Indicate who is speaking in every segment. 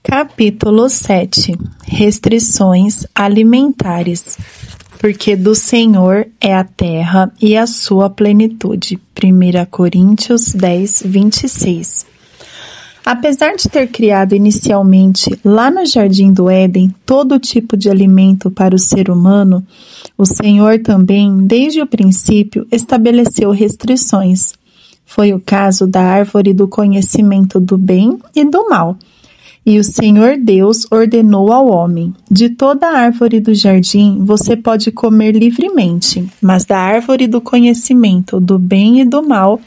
Speaker 1: Capítulo 7. Restrições alimentares. Porque do Senhor é a terra e a sua plenitude. 1 Coríntios 10, 26. Apesar de ter criado inicialmente, lá no Jardim do Éden, todo tipo de alimento para o ser humano, o Senhor também, desde o princípio, estabeleceu restrições. Foi o caso da árvore do conhecimento do bem e do mal. E o Senhor Deus ordenou ao homem: de toda a árvore do jardim você pode comer livremente, mas da árvore do conhecimento do bem e do mal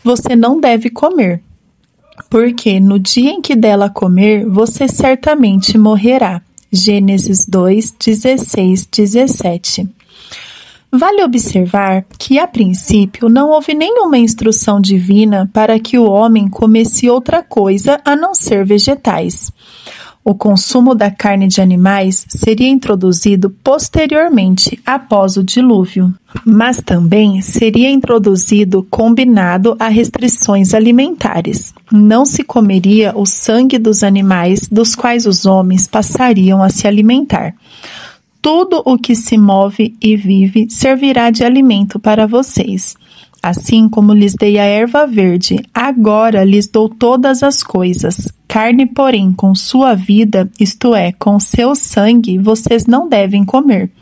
Speaker 1: você não deve comer, porque no dia em que dela comer, você certamente morrerá. Gênesis 2, 16, 17. Vale observar que, a princípio, não houve nenhuma instrução divina para que o homem comesse outra coisa a não ser vegetais. O consumo da carne de animais seria introduzido posteriormente, após o dilúvio, mas também seria introduzido combinado a restrições alimentares. Não se comeria o sangue dos animais dos quais os homens passariam a se alimentar. Tudo o que se move e vive servirá de alimento para vocês. Assim como lhes dei a erva verde, agora lhes dou todas as coisas. Carne, porém, com sua vida, isto é, com seu sangue, vocês não devem comer.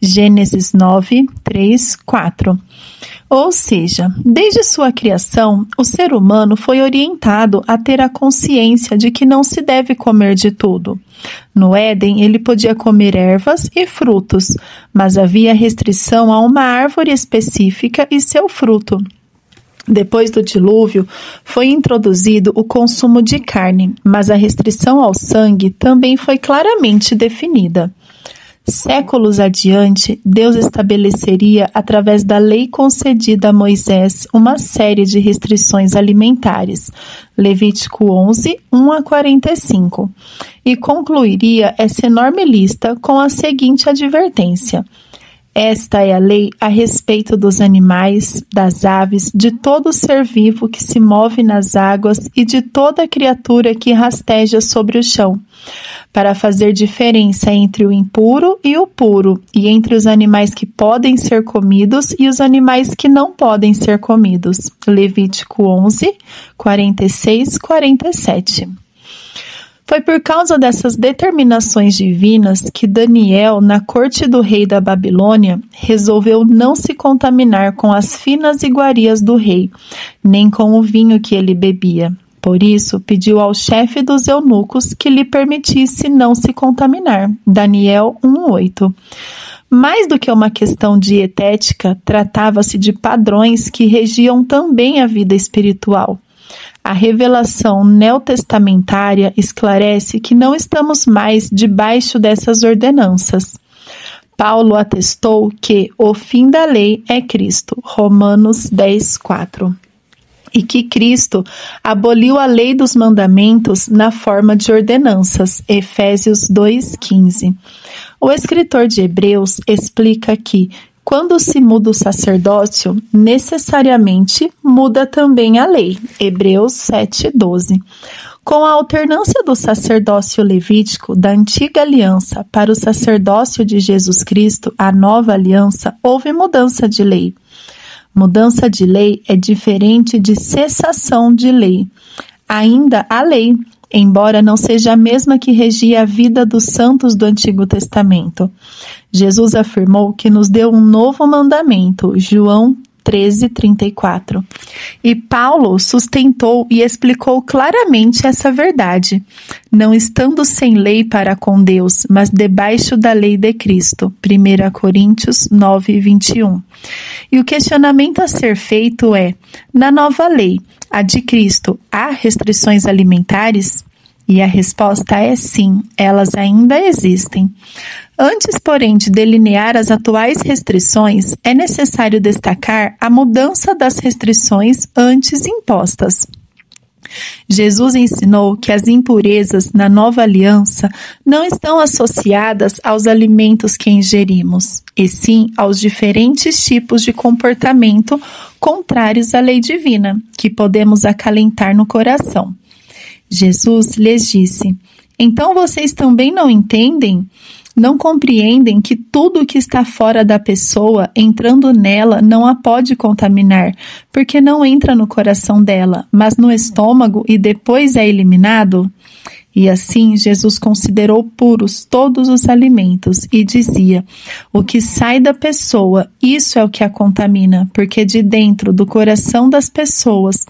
Speaker 1: Gênesis 9, 3, 4. Ou seja, desde sua criação, o ser humano foi orientado a ter a consciência de que não se deve comer de tudo. No Éden, ele podia comer ervas e frutos, mas havia restrição a uma árvore específica e seu fruto. Depois do dilúvio, foi introduzido o consumo de carne, mas a restrição ao sangue também foi claramente definida. Séculos adiante, Deus estabeleceria, através da lei concedida a Moisés, uma série de restrições alimentares, Levítico 11, 1 a 45, e concluiria essa enorme lista com a seguinte advertência: esta é a lei a respeito dos animais, das aves, de todo ser vivo que se move nas águas e de toda criatura que rasteja sobre o chão, para fazer diferença entre o impuro e o puro, e entre os animais que podem ser comidos e os animais que não podem ser comidos. Levítico 11, 46, 47. Foi por causa dessas determinações divinas que Daniel, na corte do rei da Babilônia, resolveu não se contaminar com as finas iguarias do rei, nem com o vinho que ele bebia. Por isso, pediu ao chefe dos eunucos que lhe permitisse não se contaminar. Daniel 1:8. Mais do que uma questão dietética, tratava-se de padrões que regiam também a vida espiritual. A revelação neotestamentária esclarece que não estamos mais debaixo dessas ordenanças. Paulo atestou que o fim da lei é Cristo, Romanos 10, 4. E que Cristo aboliu a lei dos mandamentos na forma de ordenanças, Efésios 2:15. O escritor de Hebreus explica que, quando se muda o sacerdócio, necessariamente muda também a lei, Hebreus 7:12. Com a alternância do sacerdócio levítico da antiga aliança para o sacerdócio de Jesus Cristo, a nova aliança, houve mudança de lei. Mudança de lei é diferente de cessação de lei. Ainda há lei, embora não seja a mesma que regia a vida dos santos do Antigo Testamento. Jesus afirmou que nos deu um novo mandamento, João 13:34. E Paulo sustentou e explicou claramente essa verdade, não estando sem lei para com Deus, mas debaixo da lei de Cristo, 1 Coríntios 9:21. E o questionamento a ser feito é: na nova lei, a de Cristo, há restrições alimentares? E a resposta é sim, elas ainda existem. Antes, porém, de delinear as atuais restrições, é necessário destacar a mudança das restrições antes impostas. Jesus ensinou que as impurezas na nova aliança não estão associadas aos alimentos que ingerimos, e sim aos diferentes tipos de comportamento contrários à lei divina, que podemos acalentar no coração. Jesus lhes disse: Então vocês também não entendem? Não compreendem que tudo que está fora da pessoa, entrando nela, não a pode contaminar, porque não entra no coração dela, mas no estômago e depois é eliminado? E assim Jesus considerou puros todos os alimentos e dizia: o que sai da pessoa, isso é o que a contamina, porque de dentro do coração das pessoas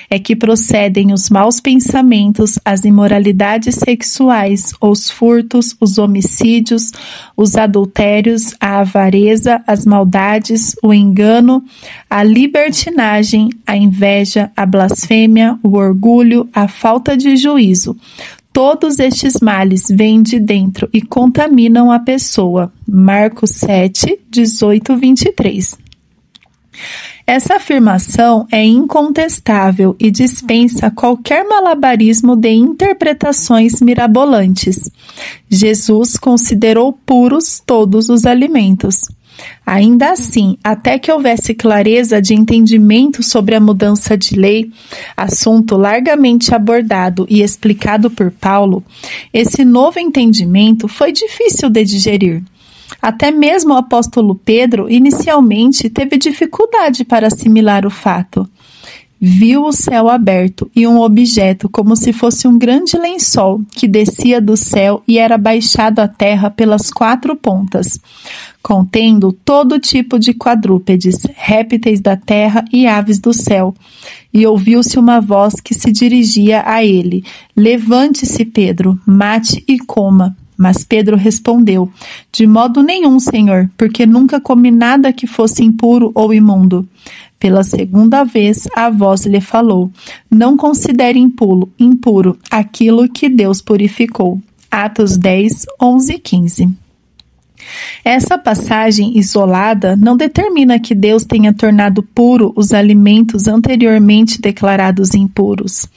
Speaker 1: é que procedem os maus pensamentos, as imoralidades sexuais, os furtos, os homicídios, os adultérios, a avareza, as maldades, o engano, a libertinagem, a inveja, a blasfêmia, o orgulho, a falta de juízo. Todos estes males vêm de dentro e contaminam a pessoa. Marcos 7, 18, 23. Essa afirmação é incontestável e dispensa qualquer malabarismo de interpretações mirabolantes. Jesus considerou puros todos os alimentos. Ainda assim, até que houvesse clareza de entendimento sobre a mudança de lei, assunto largamente abordado e explicado por Paulo, esse novo entendimento foi difícil de digerir. Até mesmo o apóstolo Pedro, inicialmente, teve dificuldade para assimilar o fato. Viu o céu aberto e um objeto como se fosse um grande lençol que descia do céu e era baixado à terra pelas 4 pontas, contendo todo tipo de quadrúpedes, répteis da terra e aves do céu. E ouviu-se uma voz que se dirigia a ele: levante-se, Pedro, mate e coma. Mas Pedro respondeu: de modo nenhum, Senhor, porque nunca comi nada que fosse impuro ou imundo. Pela segunda vez, a voz lhe falou: não considere impuro aquilo que Deus purificou. Atos 10, 11 e 15. Essa passagem isolada não determina que Deus tenha tornado puro os alimentos anteriormente declarados impuros.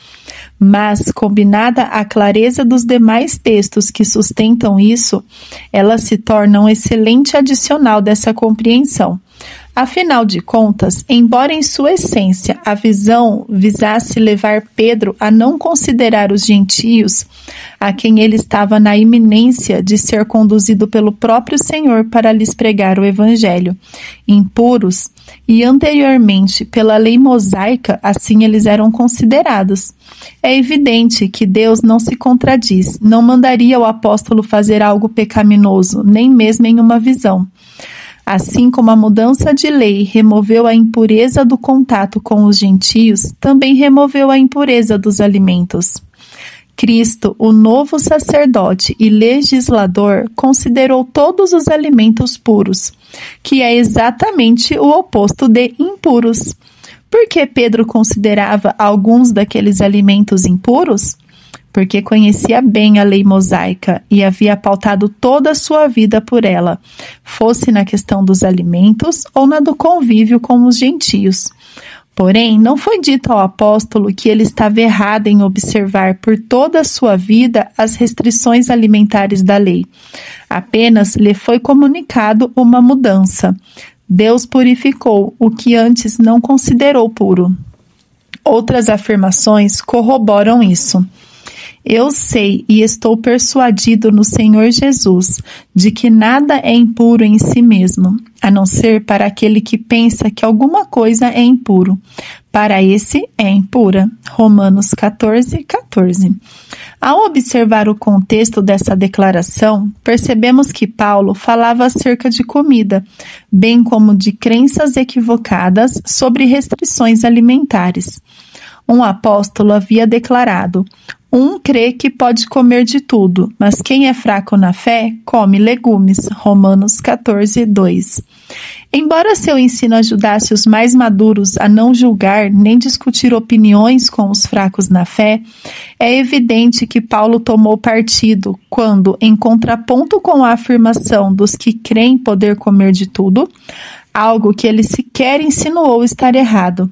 Speaker 1: Mas, combinada à clareza dos demais textos que sustentam isso, ela se torna um excelente adicional dessa compreensão. Afinal de contas, embora em sua essência a visão visasse levar Pedro a não considerar os gentios, a quem ele estava na iminência de ser conduzido pelo próprio Senhor para lhes pregar o Evangelho, impuros, e anteriormente pela lei mosaica, assim eles eram considerados. É evidente que Deus não se contradiz, não mandaria o apóstolo fazer algo pecaminoso, nem mesmo em uma visão. Assim como a mudança de lei removeu a impureza do contato com os gentios, também removeu a impureza dos alimentos. Cristo, o novo sacerdote e legislador, considerou todos os alimentos puros, que é exatamente o oposto de impuros. Por que Pedro considerava alguns daqueles alimentos impuros? Porque conhecia bem a lei mosaica e havia pautado toda a sua vida por ela, fosse na questão dos alimentos ou na do convívio com os gentios. Porém, não foi dito ao apóstolo que ele estava errado em observar por toda a sua vida as restrições alimentares da lei. Apenas lhe foi comunicado uma mudança. Deus purificou o que antes não considerou puro. Outras afirmações corroboram isso. Eu sei e estou persuadido no Senhor Jesus de que nada é impuro em si mesmo, a não ser para aquele que pensa que alguma coisa é impuro. Para esse é impura. Romanos 14, 14. Ao observar o contexto dessa declaração, percebemos que Paulo falava acerca de comida, bem como de crenças equivocadas sobre restrições alimentares. Um apóstolo havia declarado: um crê que pode comer de tudo, mas quem é fraco na fé, come legumes. Romanos 14, 2. Embora seu ensino ajudasse os mais maduros a não julgar nem discutir opiniões com os fracos na fé, é evidente que Paulo tomou partido quando, em contraponto com a afirmação dos que creem poder comer de tudo, algo que ele sequer insinuou estar errado,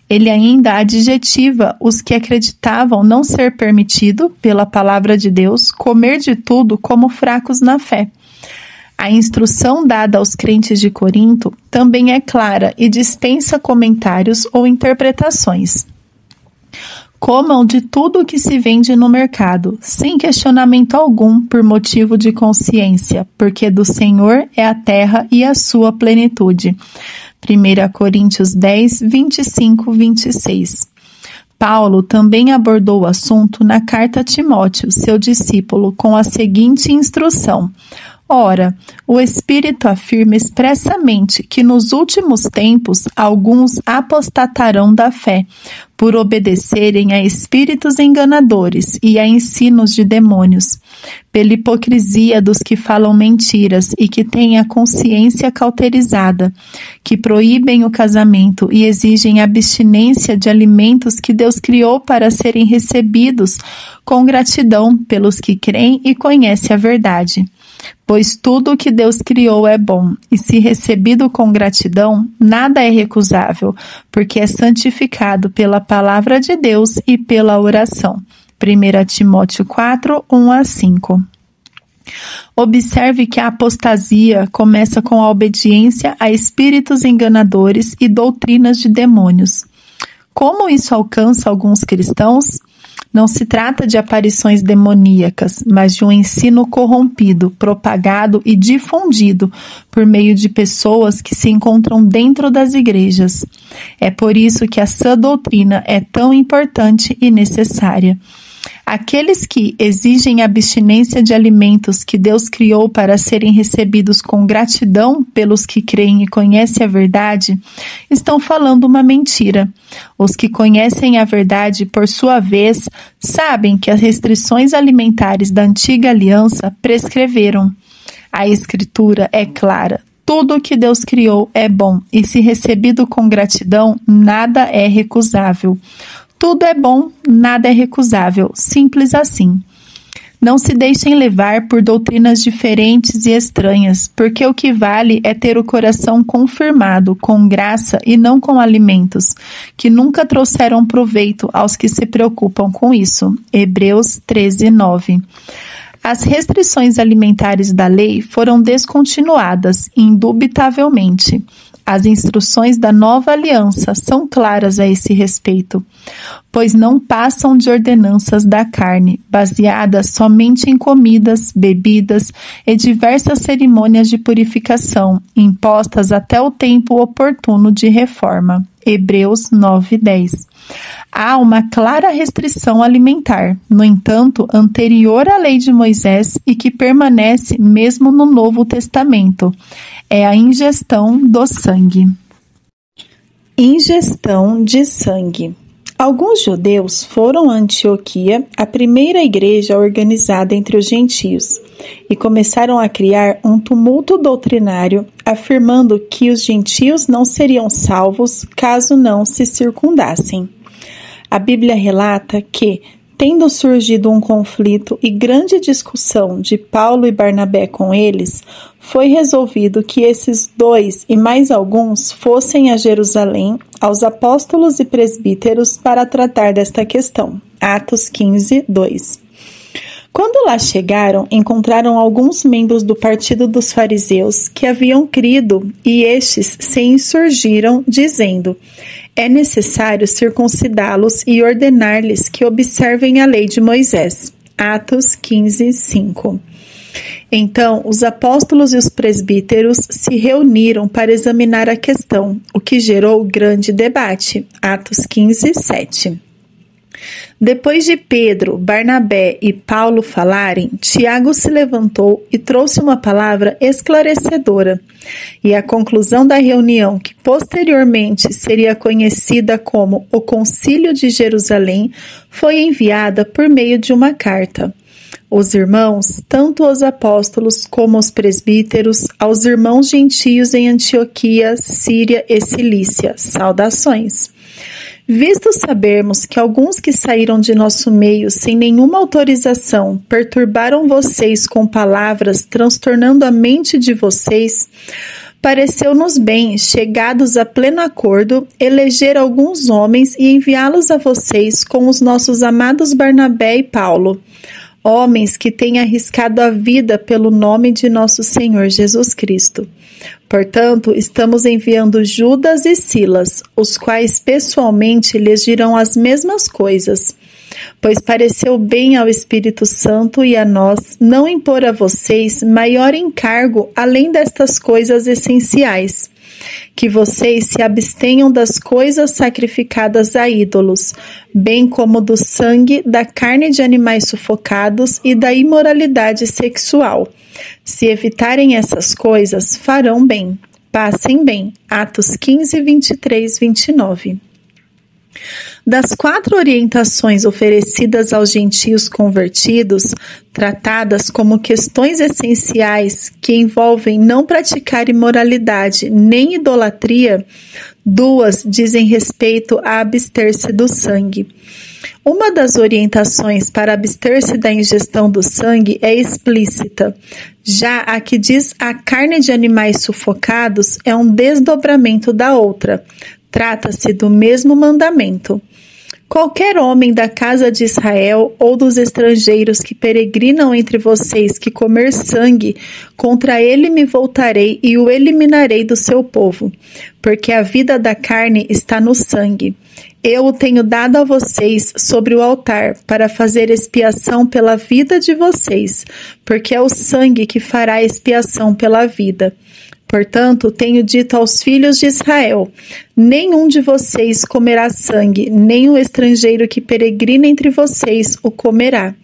Speaker 1: ele ainda adjetiva os que acreditavam não ser permitido, pela palavra de Deus, comer de tudo como fracos na fé. A instrução dada aos crentes de Corinto também é clara e dispensa comentários ou interpretações. Comam de tudo o que se vende no mercado, sem questionamento algum por motivo de consciência, porque do Senhor é a terra e a sua plenitude. 1 Coríntios 10, 25, 26. Paulo também abordou o assunto na carta a Timóteo, seu discípulo, com a seguinte instrução: Ora, o Espírito afirma expressamente que nos últimos tempos alguns apostatarão da fé, por obedecerem a espíritos enganadores e a ensinos de demônios, pela hipocrisia dos que falam mentiras e que têm a consciência cauterizada, que proíbem o casamento e exigem abstinência de alimentos que Deus criou para serem recebidos com gratidão pelos que creem e conhecem a verdade. Pois tudo o que Deus criou é bom, e se recebido com gratidão, nada é recusável, porque é santificado pela palavra de Deus e pela oração. 1 Timóteo 4, 1-5. Observe que a apostasia começa com a obediência a espíritos enganadores e doutrinas de demônios. Como isso alcança alguns cristãos? Não se trata de aparições demoníacas, mas de um ensino corrompido, propagado e difundido por meio de pessoas que se encontram dentro das igrejas. É por isso que a sã doutrina é tão importante e necessária. Aqueles que exigem abstinência de alimentos que Deus criou para serem recebidos com gratidão pelos que creem e conhecem a verdade, estão falando uma mentira. Os que conhecem a verdade, por sua vez, sabem que as restrições alimentares da antiga aliança prescreveram. A Escritura é clara. Tudo o que Deus criou é bom, e se recebido com gratidão, nada é recusável. Tudo é bom, nada é recusável, simples assim. Não se deixem levar por doutrinas diferentes e estranhas, porque o que vale é ter o coração confirmado com graça e não com alimentos, que nunca trouxeram proveito aos que se preocupam com isso. Hebreus 13, 9. As restrições alimentares da lei foram descontinuadas, indubitavelmente. As instruções da nova aliança são claras a esse respeito, pois não passam de ordenanças da carne, baseadas somente em comidas, bebidas e diversas cerimônias de purificação, impostas até o tempo oportuno de reforma. Hebreus 9:10. Há uma clara restrição alimentar, no entanto, anterior à lei de Moisés e que permanece mesmo no Novo Testamento. É a ingestão do sangue. Ingestão de sangue. Alguns judeus foram a Antioquia, a primeira igreja organizada entre os gentios, e começaram a criar um tumulto doutrinário, afirmando que os gentios não seriam salvos caso não se circundassem. A Bíblia relata que, tendo surgido um conflito e grande discussão de Paulo e Barnabé com eles, foi resolvido que esses dois e mais alguns fossem a Jerusalém, aos apóstolos e presbíteros, para tratar desta questão. Atos 15, 2. Quando lá chegaram, encontraram alguns membros do partido dos fariseus que haviam crido, e estes se insurgiram, dizendo: é necessário circuncidá-los e ordenar-lhes que observem a lei de Moisés. Atos 15, 5. Então, os apóstolos e os presbíteros se reuniram para examinar a questão, o que gerou grande debate. Atos 15, 7. Depois de Pedro, Barnabé e Paulo falarem, Tiago se levantou e trouxe uma palavra esclarecedora. E a conclusão da reunião, que posteriormente seria conhecida como o Concílio de Jerusalém, foi enviada por meio de uma carta. Os irmãos, tanto os apóstolos como os presbíteros, aos irmãos gentios em Antioquia, Síria e Cilícia, saudações. Visto sabermos que alguns que saíram de nosso meio sem nenhuma autorização perturbaram vocês com palavras, transtornando a mente de vocês, pareceu-nos bem, chegados a pleno acordo, eleger alguns homens e enviá-los a vocês com os nossos amados Barnabé e Paulo. homens que têm arriscado a vida pelo nome de nosso Senhor Jesus Cristo. Portanto, estamos enviando Judas e Silas, os quais pessoalmente lhes dirão as mesmas coisas, pois pareceu bem ao Espírito Santo e a nós não impor a vocês maior encargo além destas coisas essenciais, que vocês se abstenham das coisas sacrificadas a ídolos, bem como do sangue, da carne de animais sufocados e da imoralidade sexual. Se evitarem essas coisas, farão bem. Passem bem. Atos 15, 23, 29. Das 4 orientações oferecidas aos gentios convertidos, tratadas como questões essenciais que envolvem não praticar imoralidade nem idolatria, 2 dizem respeito a abster-se do sangue. Uma das orientações para abster-se da ingestão do sangue é explícita. Já a que diz a carne de animais sufocados é um desdobramento da outra. Trata-se do mesmo mandamento. Qualquer homem da casa de Israel ou dos estrangeiros que peregrinam entre vocês que comer sangue, contra ele me voltarei e o eliminarei do seu povo, porque a vida da carne está no sangue. Eu o tenho dado a vocês sobre o altar para fazer expiação pela vida de vocês, porque é o sangue que fará expiação pela vida. Portanto, tenho dito aos filhos de Israel: nenhum de vocês comerá sangue, nem o estrangeiro que peregrina entre vocês o comerá.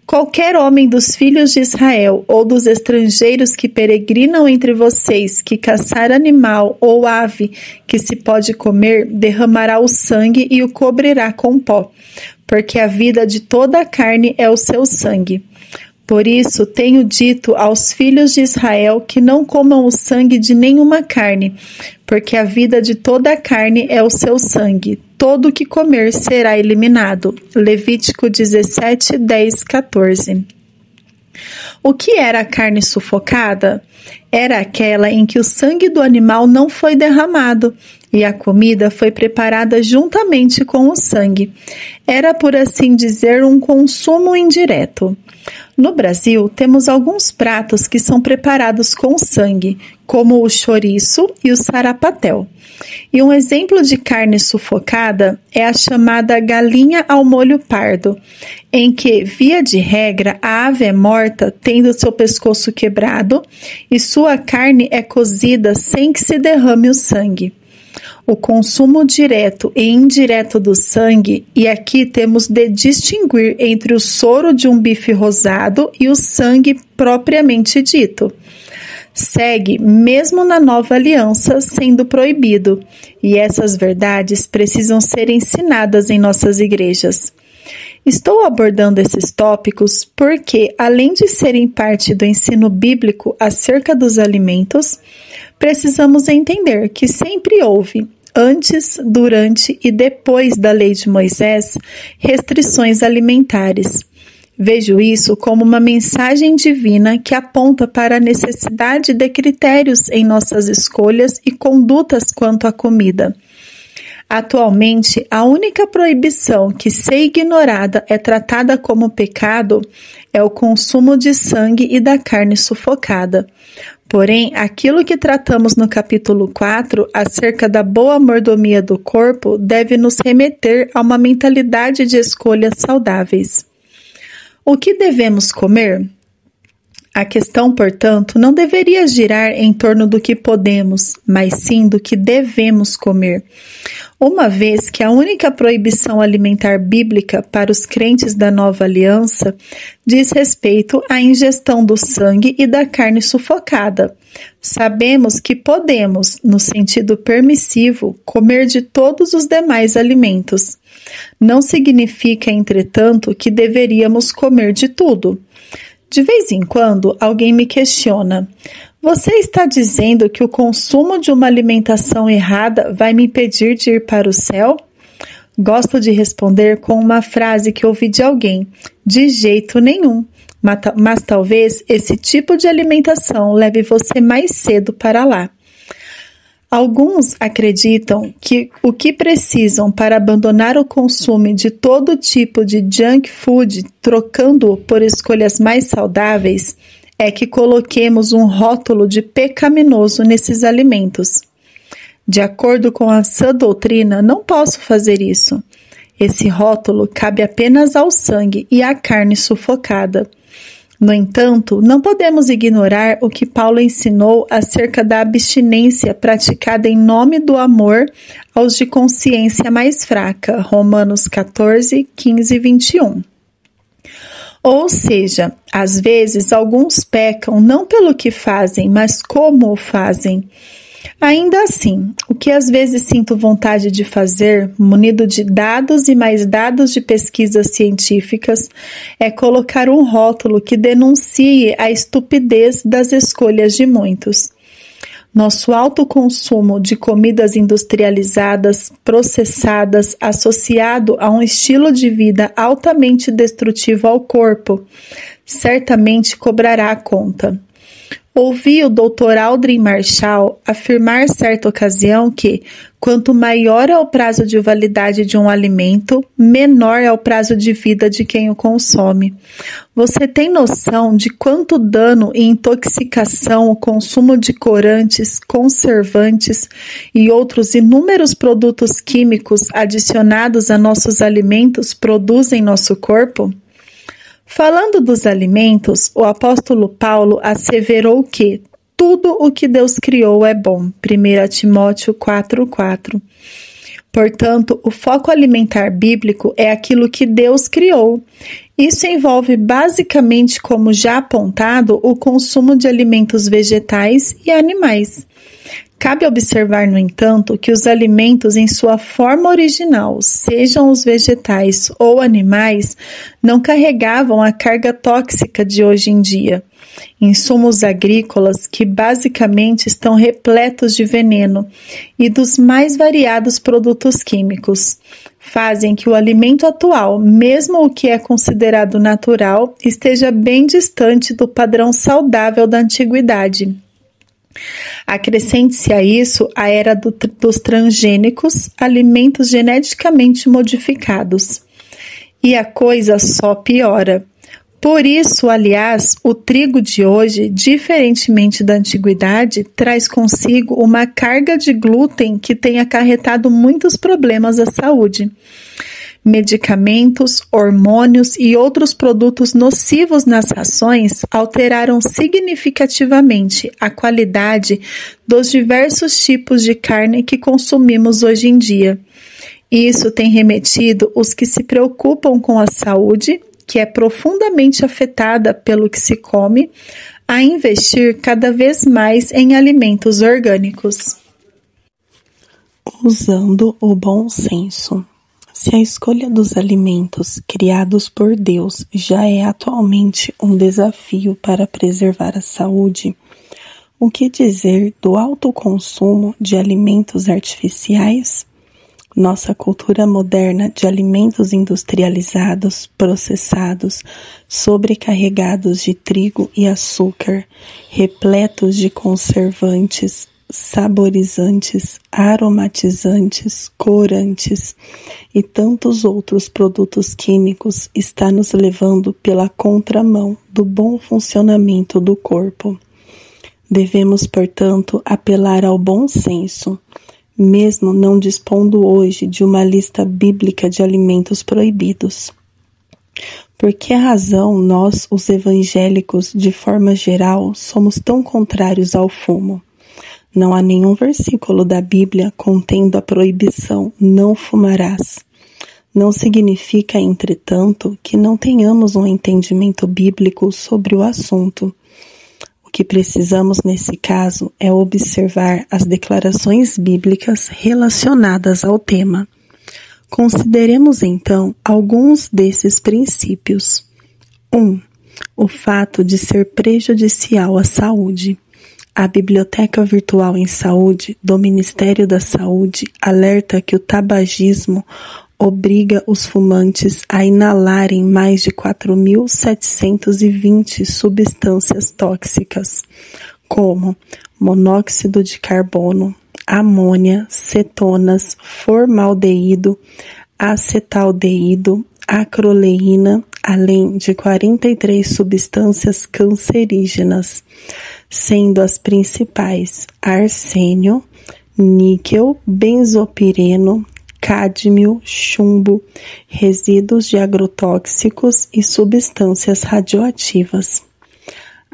Speaker 1: Qualquer homem dos filhos de Israel ou dos estrangeiros que peregrinam entre vocês, que caçar animal ou ave que se pode comer, derramará o sangue e o cobrirá com pó, porque a vida de toda a carne é o seu sangue. Por isso, tenho dito aos filhos de Israel que não comam o sangue de nenhuma carne, porque a vida de toda a carne é o seu sangue. Todo o que comer será eliminado. Levítico 17, 10, 14. O que era a carne sufocada? Era aquela em que o sangue do animal não foi derramado e a comida foi preparada juntamente com o sangue. Era, por assim dizer, um consumo indireto. No Brasil, temos alguns pratos que são preparados com sangue, como o chouriço e o sarapatel. E um exemplo de carne sufocada é a chamada galinha ao molho pardo, em que, via de regra, a ave é morta tendo seu pescoço quebrado e sua carne é cozida sem que se derrame o sangue. O consumo direto e indireto do sangue, e aqui temos de distinguir entre o soro de um bife rosado e o sangue propriamente dito. Segue mesmo na nova aliança sendo proibido, e essas verdades precisam ser ensinadas em nossas igrejas. Estou abordando esses tópicos porque, além de serem parte do ensino bíblico acerca dos alimentos, precisamos entender que sempre houve, antes, durante e depois da lei de Moisés, restrições alimentares. Vejo isso como uma mensagem divina que aponta para a necessidade de critérios em nossas escolhas e condutas quanto à comida. Atualmente, a única proibição que, se ignorada, é tratada como pecado é o consumo de sangue e da carne sufocada. Porém, aquilo que tratamos no capítulo 4, acerca da boa mordomia do corpo, deve nos remeter a uma mentalidade de escolhas saudáveis. O que devemos comer? A questão, portanto, não deveria girar em torno do que podemos, mas sim do que devemos comer. Uma vez que a única proibição alimentar bíblica para os crentes da nova aliança diz respeito à ingestão do sangue e da carne sufocada. Sabemos que podemos, no sentido permissivo, comer de todos os demais alimentos. Não significa, entretanto, que deveríamos comer de tudo. De vez em quando, alguém me questiona: você está dizendo que o consumo de uma alimentação errada vai me impedir de ir para o céu? Gosto de responder com uma frase que ouvi de alguém: de jeito nenhum, mas talvez esse tipo de alimentação leve você mais cedo para lá. Alguns acreditam que o que precisam para abandonar o consumo de todo tipo de junk food, trocando-o por escolhas mais saudáveis, é que coloquemos um rótulo de pecaminoso nesses alimentos. De acordo com a sã doutrina, não posso fazer isso. Esse rótulo cabe apenas ao sangue e à carne sufocada. No entanto, não podemos ignorar o que Paulo ensinou acerca da abstinência praticada em nome do amor aos de consciência mais fraca, Romanos 14, 15 e 21. Ou seja, às vezes alguns pecam não pelo que fazem, mas como o fazem. Ainda assim, o que às vezes sinto vontade de fazer, munido de dados e mais dados de pesquisas científicas, é colocar um rótulo que denuncie a estupidez das escolhas de muitos. Nosso alto consumo de comidas industrializadas, processadas, associado a um estilo de vida altamente destrutivo ao corpo, certamente cobrará a conta. Ouvi o Dr. Aldrin Marshall afirmar certa ocasião que, quanto maior é o prazo de validade de um alimento, menor é o prazo de vida de quem o consome. Você tem noção de quanto dano e intoxicação o consumo de corantes, conservantes e outros inúmeros produtos químicos adicionados a nossos alimentos produzem em nosso corpo? Falando dos alimentos, o apóstolo Paulo asseverou que tudo o que Deus criou é bom, 1 Timóteo 4:4. Portanto, o foco alimentar bíblico é aquilo que Deus criou. Isso envolve basicamente, como já apontado, o consumo de alimentos vegetais e animais. Cabe observar, no entanto, que os alimentos em sua forma original, sejam os vegetais ou animais, não carregavam a carga tóxica de hoje em dia. Insumos agrícolas que basicamente estão repletos de veneno e dos mais variados produtos químicos fazem que o alimento atual, mesmo o que é considerado natural, esteja bem distante do padrão saudável da antiguidade. Acrescente-se a isso a era dos transgênicos, alimentos geneticamente modificados. E a coisa só piora. Por isso, aliás, o trigo de hoje, diferentemente da antiguidade, traz consigo uma carga de glúten que tem acarretado muitos problemas à saúde. Medicamentos, hormônios e outros produtos nocivos nas rações alteraram significativamente a qualidade dos diversos tipos de carne que consumimos hoje em dia. Isso tem remetido os que se preocupam com a saúde, que é profundamente afetada pelo que se come, a investir cada vez mais em alimentos orgânicos.
Speaker 2: Usando o bom senso. Se a escolha dos alimentos criados por Deus já é atualmente um desafio para preservar a saúde, o que dizer do alto consumo de alimentos artificiais? Nossa cultura moderna de alimentos industrializados, processados, sobrecarregados de trigo e açúcar, repletos de conservantes, saborizantes, aromatizantes, corantes e tantos outros produtos químicos está nos levando pela contramão do bom funcionamento do corpo. Devemos, portanto, apelar ao bom senso, mesmo não dispondo hoje de uma lista bíblica de alimentos proibidos. Por que razão nós, os evangélicos, de forma geral, somos tão contrários ao fumo? Não há nenhum versículo da Bíblia contendo a proibição "não fumarás". Não significa, entretanto, que não tenhamos um entendimento bíblico sobre o assunto. O que precisamos nesse caso é observar as declarações bíblicas relacionadas ao tema. Consideremos então alguns desses princípios. 1. O fato de ser prejudicial à saúde. A Biblioteca Virtual em Saúde do Ministério da Saúde alerta que o tabagismo obriga os fumantes a inalarem mais de 4.720 substâncias tóxicas, como monóxido de carbono, amônia, cetonas, formaldeído, acetaldeído, acroleína, além de 43 substâncias cancerígenas, sendo as principais arsênio, níquel, benzopireno, cádmio, chumbo, resíduos de agrotóxicos e substâncias radioativas.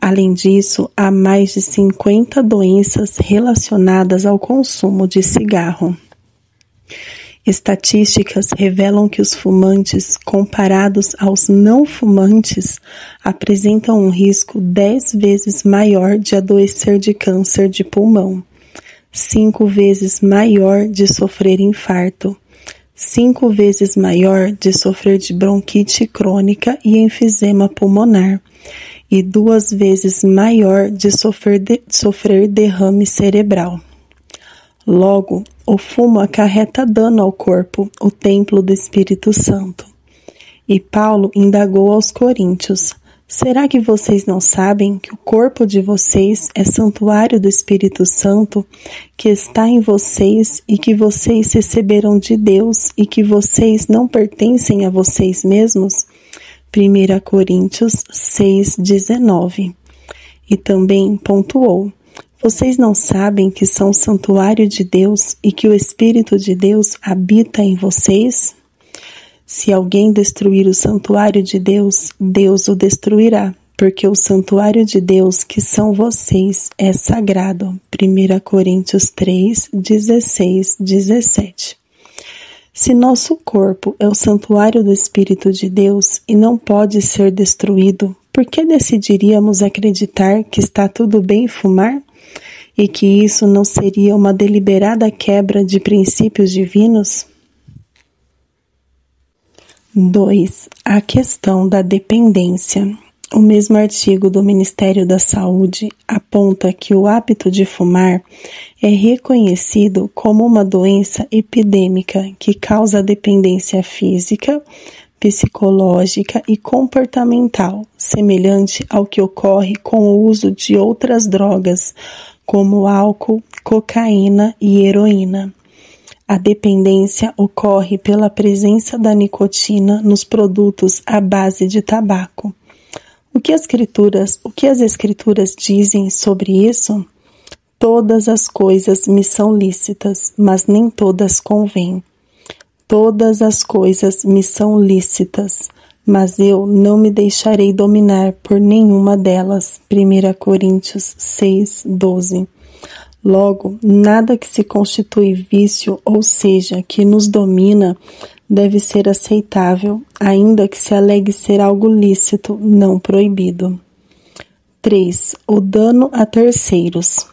Speaker 2: Além disso, há mais de 50 doenças relacionadas ao consumo de cigarro. Estatísticas revelam que os fumantes, comparados aos não fumantes, apresentam um risco 10 vezes maior de adoecer de câncer de pulmão, 5 vezes maior de sofrer infarto, 5 vezes maior de sofrer de bronquite crônica e enfisema pulmonar, e 2 vezes maior de sofrer derrame cerebral. Logo, o fumo acarreta dano ao corpo, o templo do Espírito Santo. E Paulo indagou aos coríntios: será que vocês não sabem que o corpo de vocês é santuário do Espírito Santo, que está em vocês e que vocês receberam de Deus e que vocês não pertencem a vocês mesmos? 1 Coríntios 6,19. E também pontuou: vocês não sabem que são santuário de Deus e que o Espírito de Deus habita em vocês? Se alguém destruir o santuário de Deus, Deus o destruirá, porque o santuário de Deus, que são vocês, é sagrado. 1 Coríntios 3, 16, 17. Se nosso corpo é o santuário do Espírito de Deus e não pode ser destruído, por que decidiríamos acreditar que está tudo bem fumar? E que isso não seria uma deliberada quebra de princípios divinos? 2. A questão da dependência. O mesmo artigo do Ministério da Saúde aponta que o hábito de fumar é reconhecido como uma doença epidêmica que causa dependência física, psicológica e comportamental, semelhante ao que ocorre com o uso de outras drogas, como álcool, cocaína e heroína. A dependência ocorre pela presença da nicotina nos produtos à base de tabaco. O que as Escrituras dizem sobre isso? Todas as coisas me são lícitas, mas nem todas convêm. Todas as coisas me são lícitas, mas eu não me deixarei dominar por nenhuma delas. 1 Coríntios 6, 12. Logo, nada que se constitui vício, ou seja, que nos domina, deve ser aceitável, ainda que se alegue ser algo lícito, não proibido. 3. O dano a terceiros.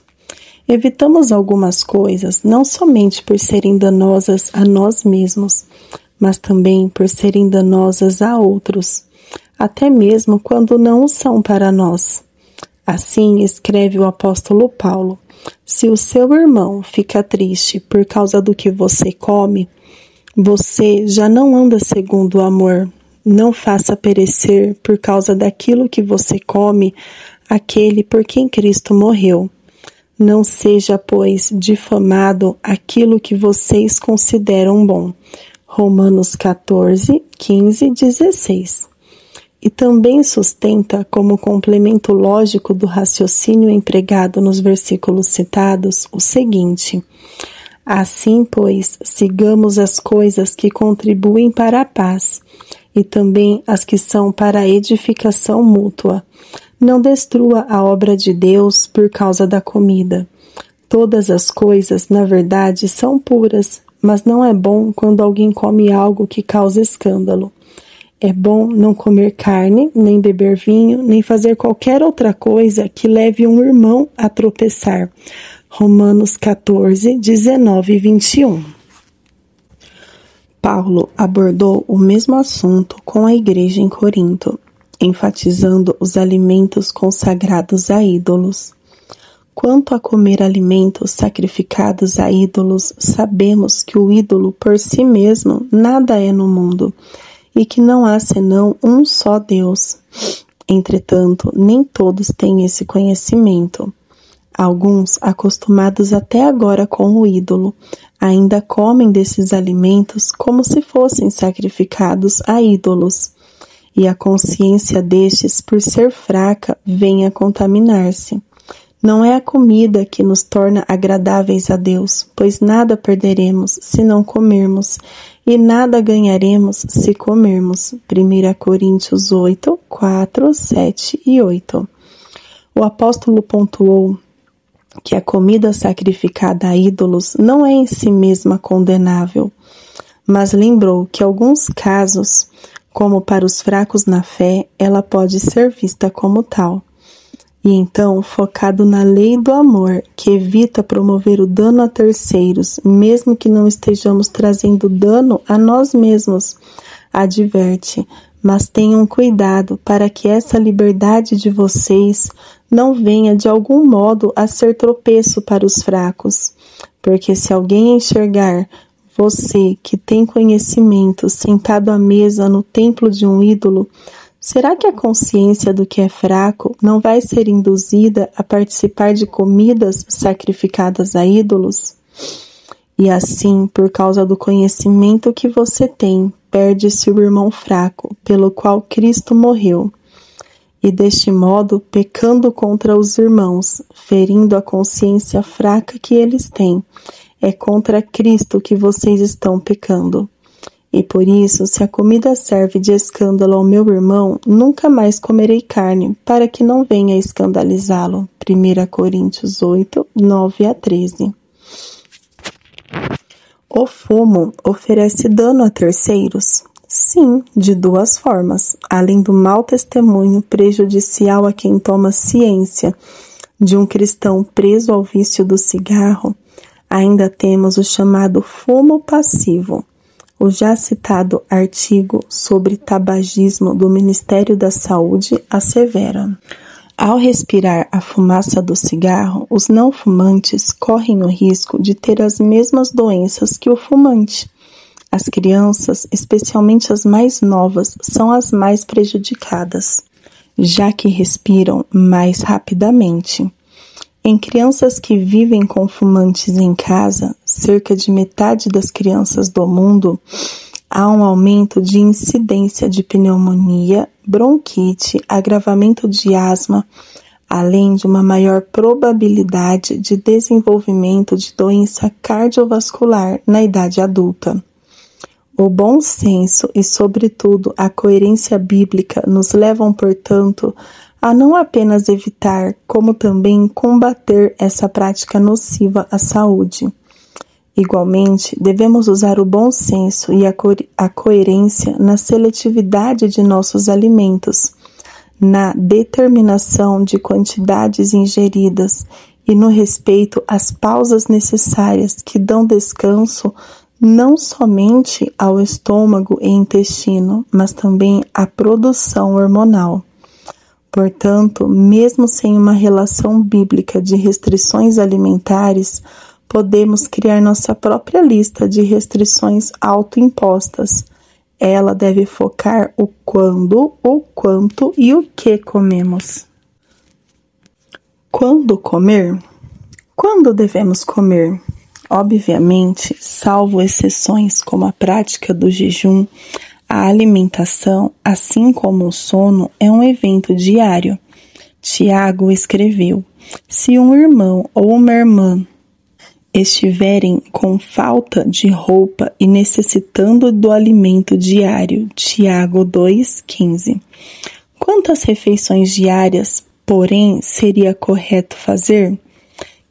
Speaker 2: Evitamos algumas coisas não somente por serem danosas a nós mesmos, mas também por serem danosas a outros, até mesmo quando não o são para nós. Assim escreve o apóstolo Paulo: se o seu irmão fica triste por causa do que você come, você já não anda segundo o amor. Não faça perecer por causa daquilo que você come aquele por quem Cristo morreu. Não seja, pois, difamado aquilo que vocês consideram bom. Romanos 14, 15, 16. E também sustenta, como complemento lógico do raciocínio empregado nos versículos citados, o seguinte: assim, pois, sigamos as coisas que contribuem para a paz, e também as que são para a edificação mútua. Não destrua a obra de Deus por causa da comida. Todas as coisas, na verdade, são puras, mas não é bom quando alguém come algo que causa escândalo. É bom não comer carne, nem beber vinho, nem fazer qualquer outra coisa que leve um irmão a tropeçar. Romanos 14, 19 e 21. Paulo abordou o mesmo assunto com a igreja em Corinto, enfatizando os alimentos consagrados a ídolos. Quanto a comer alimentos sacrificados a ídolos, sabemos que o ídolo por si mesmo nada é no mundo, e que não há senão um só Deus. Entretanto, nem todos têm esse conhecimento. Alguns, acostumados até agora com o ídolo, ainda comem desses alimentos como se fossem sacrificados a ídolos, e a consciência destes, por ser fraca, vem a contaminar-se. Não é a comida que nos torna agradáveis a Deus, pois nada perderemos se não comermos, e nada ganharemos se comermos. 1 Coríntios 8, 4, 7 e 8. O apóstolo pontuou que a comida sacrificada a ídolos não é em si mesma condenável, mas lembrou que em alguns casos, como para os fracos na fé, ela pode ser vista como tal. E então, focado na lei do amor, que evita promover o dano a terceiros, mesmo que não estejamos trazendo dano a nós mesmos, adverte: mas tenham cuidado para que essa liberdade de vocês não venha de algum modo a ser tropeço para os fracos, porque se alguém enxergar você que tem conhecimento sentado à mesa no templo de um ídolo, será que a consciência do que é fraco não vai ser induzida a participar de comidas sacrificadas a ídolos? E assim, por causa do conhecimento que você tem, perde-se o irmão fraco, pelo qual Cristo morreu. E deste modo, pecando contra os irmãos, ferindo a consciência fraca que eles têm, é contra Cristo que vocês estão pecando. E por isso, se a comida serve de escândalo ao meu irmão, nunca mais comerei carne, para que não venha escandalizá-lo. 1 Coríntios 8, 9 a 13. O fumo oferece dano a terceiros? Sim, de duas formas. Além do mau testemunho prejudicial a quem toma ciência de um cristão preso ao vício do cigarro, ainda temos o chamado fumo passivo. O já citado artigo sobre tabagismo do Ministério da Saúde assevera: ao respirar a fumaça do cigarro, os não fumantes correm o risco de ter as mesmas doenças que o fumante. As crianças, especialmente as mais novas, são as mais prejudicadas, já que respiram mais rapidamente. Em crianças que vivem com fumantes em casa, cerca de metade das crianças do mundo, há um aumento de incidência de pneumonia, bronquite, agravamento de asma, além de uma maior probabilidade de desenvolvimento de doença cardiovascular na idade adulta. O bom senso e, sobretudo, a coerência bíblica nos levam, portanto, a não apenas evitar, como também combater essa prática nociva à saúde. Igualmente, devemos usar o bom senso e a coerência na seletividade de nossos alimentos, na determinação de quantidades ingeridas e no respeito às pausas necessárias que dão descanso não somente ao estômago e intestino, mas também à produção hormonal. Portanto, mesmo sem uma relação bíblica de restrições alimentares, podemos criar nossa própria lista de restrições autoimpostas. Ela deve focar o quando, o quanto e o que comemos. Quando comer? Quando devemos comer? Obviamente, salvo exceções como a prática do jejum, a alimentação, assim como o sono, é um evento diário. Tiago escreveu: se um irmão ou uma irmã estiverem com falta de roupa e necessitando do alimento diário, Tiago 2,15. Quantas refeições diárias, porém, seria correto fazer?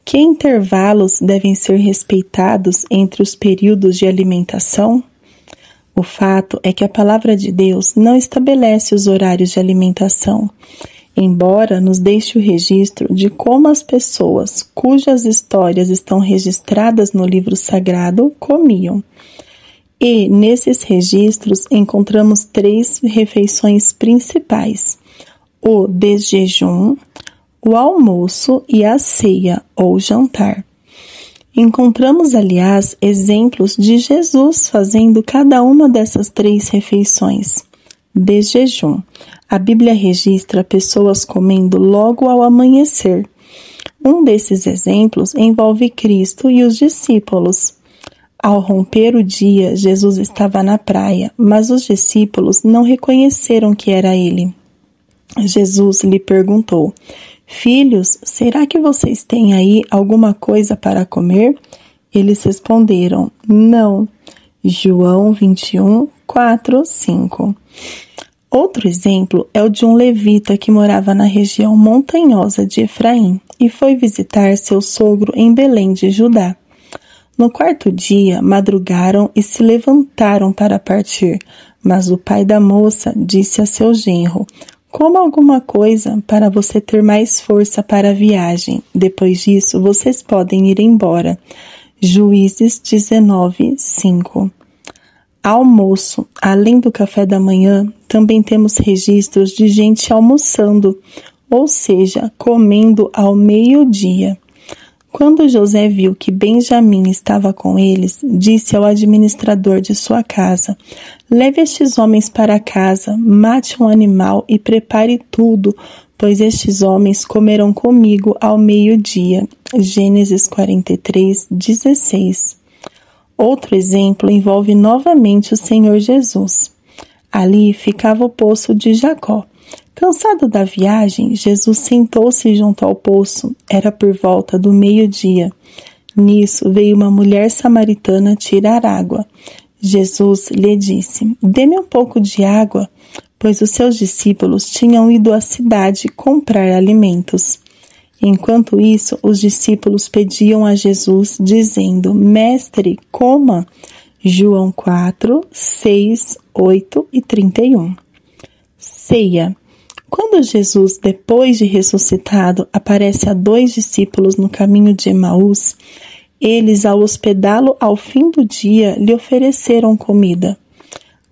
Speaker 2: Que intervalos devem ser respeitados entre os períodos de alimentação? O fato é que a palavra de Deus não estabelece os horários de alimentação, embora nos deixe o registro de como as pessoas cujas histórias estão registradas no livro sagrado comiam. E, nesses registros, encontramos 3 refeições principais: o desjejum, o almoço e a ceia ou jantar. Encontramos, aliás, exemplos de Jesus fazendo cada uma dessas 3 refeições. Desjejum. A Bíblia registra pessoas comendo logo ao amanhecer. Um desses exemplos envolve Cristo e os discípulos. Ao romper o dia, Jesus estava na praia, mas os discípulos não reconheceram que era ele. Jesus lhe perguntou: Filhos, será que vocês têm aí alguma coisa para comer? Eles responderam: Não. João 21, 4, 5. Outro exemplo é o de um levita que morava na região montanhosa de Efraim e foi visitar seu sogro em Belém de Judá. No quarto dia, madrugaram e se levantaram para partir, mas o pai da moça disse a seu genro: Coma alguma coisa para você ter mais força para a viagem. Depois disso, vocês podem ir embora. Juízes 19, 5. Almoço. Além do café da manhã, também temos registros de gente almoçando, ou seja, comendo ao meio-dia. Quando José viu que Benjamim estava com eles, disse ao administrador de sua casa: Leve estes homens para casa, mate um animal e prepare tudo, pois estes homens comerão comigo ao meio-dia. Gênesis 43, 16. Outro exemplo envolve novamente o Senhor Jesus. Ali ficava o poço de Jacó. Cansado da viagem, Jesus sentou-se junto ao poço. Era por volta do meio-dia. Nisso veio uma mulher samaritana tirar água. Jesus lhe disse: Dê-me um pouco de água, pois os seus discípulos tinham ido à cidade comprar alimentos. Enquanto isso, os discípulos pediam a Jesus, dizendo: Mestre, coma. João 4, 6, 8 e 31. Ceia. Quando Jesus, depois de ressuscitado, aparece a 2 discípulos no caminho de Emaús, eles, ao hospedá-lo ao fim do dia, lhe ofereceram comida.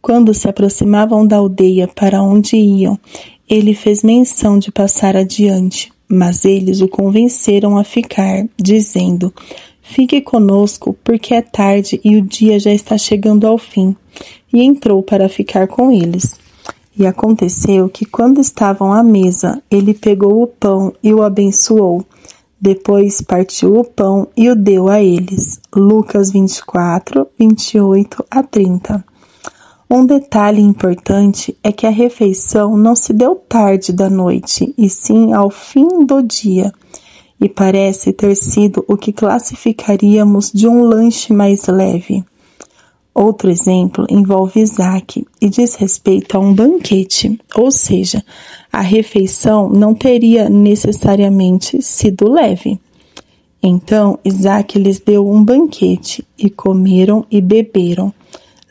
Speaker 2: Quando se aproximavam da aldeia para onde iam, ele fez menção de passar adiante, mas eles o convenceram a ficar, dizendo: Fique conosco, porque é tarde e o dia já está chegando ao fim. E entrou para ficar com eles. E aconteceu que, quando estavam à mesa, ele pegou o pão e o abençoou. Depois partiu o pão e o deu a eles. Lucas 24, 28 a 30. Um detalhe importante é que a refeição não se deu tarde da noite, e sim ao fim do dia, e parece ter sido o que classificaríamos de um lanche mais leve. Outro exemplo envolve Isaac e diz respeito a um banquete, ou seja, a refeição não teria necessariamente sido leve. Então Isaac lhes deu um banquete, e comeram e beberam.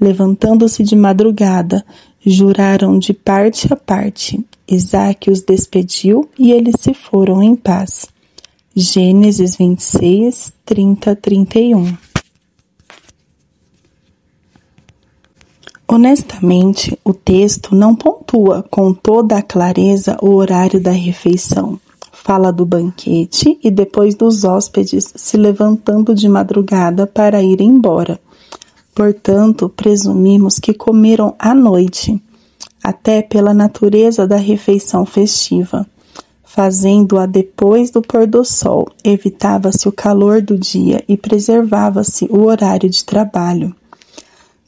Speaker 2: Levantando-se de madrugada, juraram de parte a parte. Isaac os despediu e eles se foram em paz. Gênesis 26, 30, 31. Honestamente, o texto não pontua com toda a clareza o horário da refeição. Fala do banquete e depois dos hóspedes se levantando de madrugada para ir embora. Portanto, presumimos que comeram à noite, até pela natureza da refeição festiva. Fazendo-a depois do pôr do sol, evitava-se o calor do dia e preservava-se o horário de trabalho.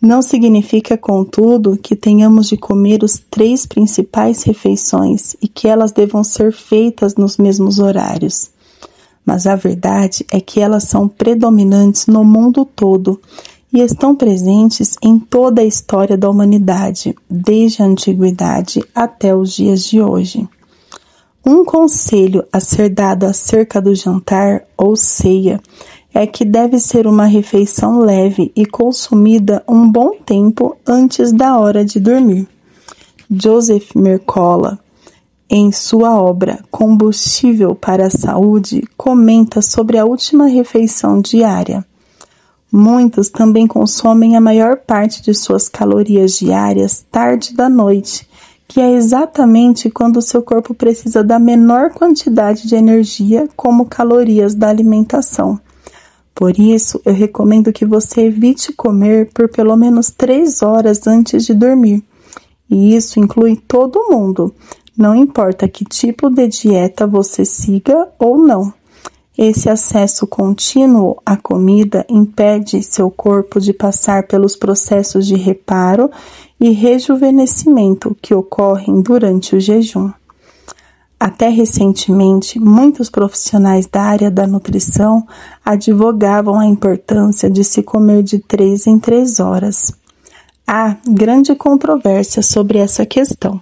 Speaker 2: Não significa, contudo, que tenhamos de comer os 3 principais refeições e que elas devam ser feitas nos mesmos horários. Mas a verdade é que elas são predominantes no mundo todo e estão presentes em toda a história da humanidade, desde a antiguidade até os dias de hoje. Um conselho a ser dado acerca do jantar ou ceia é que deve ser uma refeição leve e consumida um bom tempo antes da hora de dormir. Joseph Mercola, em sua obra Combustível para a Saúde, comenta sobre a última refeição diária. Muitos também consomem a maior parte de suas calorias diárias tarde da noite, que é exatamente quando o seu corpo precisa da menor quantidade de energia como calorias da alimentação. Por isso, eu recomendo que você evite comer por pelo menos 3 horas antes de dormir. E isso inclui todo mundo, não importa que tipo de dieta você siga ou não. Esse acesso contínuo à comida impede seu corpo de passar pelos processos de reparo e rejuvenescimento que ocorrem durante o jejum. Até recentemente, muitos profissionais da área da nutrição advogavam a importância de se comer de 3 em 3 horas. Há grande controvérsia sobre essa questão.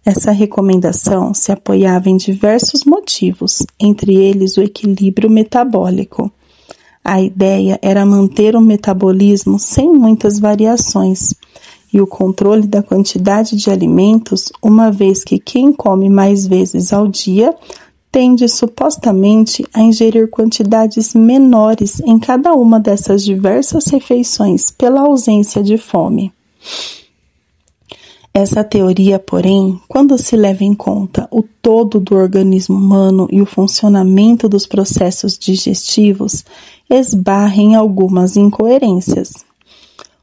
Speaker 2: Essa recomendação se apoiava em diversos motivos, entre eles o equilíbrio metabólico. A ideia era manter o metabolismo sem muitas variações e o controle da quantidade de alimentos, uma vez que quem come mais vezes ao dia tende supostamente a ingerir quantidades menores em cada uma dessas diversas refeições pela ausência de fome. Essa teoria, porém, quando se leva em conta o todo do organismo humano e o funcionamento dos processos digestivos, esbarra em algumas incoerências.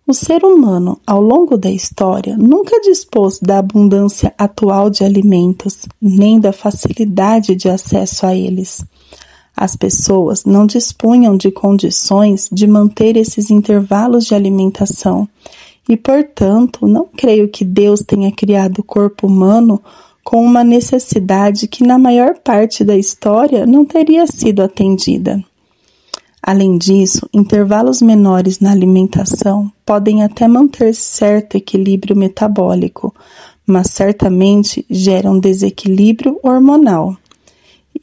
Speaker 2: O ser humano, ao longo da história, nunca dispôs da abundância atual de alimentos, nem da facilidade de acesso a eles. As pessoas não dispunham de condições de manter esses intervalos de alimentação e, portanto, não creio que Deus tenha criado o corpo humano com uma necessidade que, na maior parte da história, não teria sido atendida. Além disso, intervalos menores na alimentação podem até manter certo equilíbrio metabólico, mas certamente geram desequilíbrio hormonal.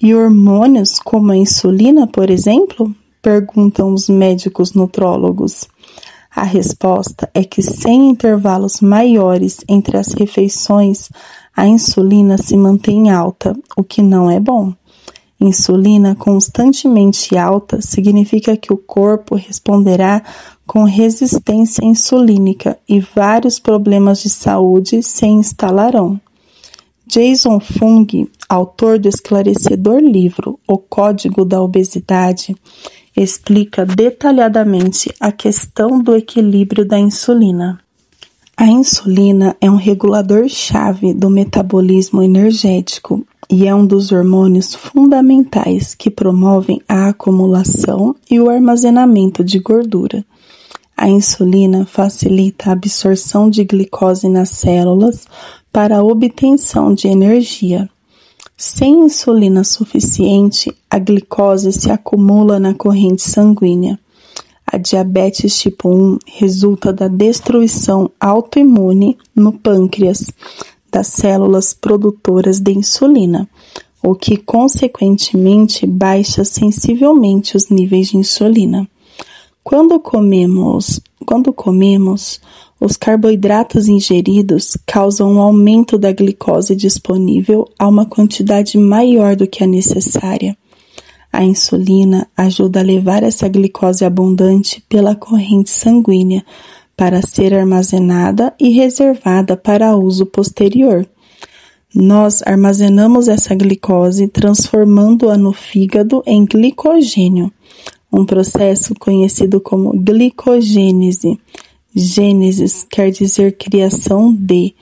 Speaker 2: E hormônios como a insulina, por exemplo? Perguntam os médicos nutrólogos. A resposta é que sem intervalos maiores entre as refeições, a insulina se mantém alta, o que não é bom. Insulina constantemente alta significa que o corpo responderá com resistência insulínica e vários problemas de saúde se instalarão. Jason Fung, autor do esclarecedor livro O Código da Obesidade, explica detalhadamente a questão do equilíbrio da insulina. A insulina é um regulador-chave do metabolismo energético e é um dos hormônios fundamentais que promovem a acumulação e o armazenamento de gordura. A insulina facilita a absorção de glicose nas células para a obtenção de energia. Sem insulina suficiente, a glicose se acumula na corrente sanguínea. A diabetes tipo 1 resulta da destruição autoimune no pâncreas das células produtoras de insulina, o que consequentemente baixa sensivelmente os níveis de insulina. Quando comemos, os carboidratos ingeridos causam um aumento da glicose disponível a uma quantidade maior do que a necessária. A insulina ajuda a levar essa glicose abundante pela corrente sanguínea para ser armazenada e reservada para uso posterior. Nós armazenamos essa glicose transformando-a no fígado em glicogênio, um processo conhecido como glicogênese. Gênesis quer dizer criação de,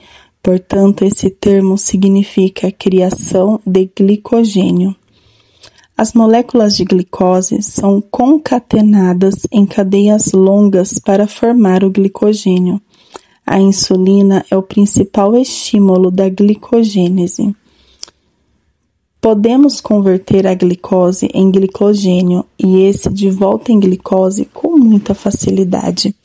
Speaker 2: portanto, esse termo significa criação de glicogênio. As moléculas de glicose são concatenadas em cadeias longas para formar o glicogênio. A insulina é o principal estímulo da glicogênese. Podemos converter a glicose em glicogênio e esse de volta em glicose com muita facilidade.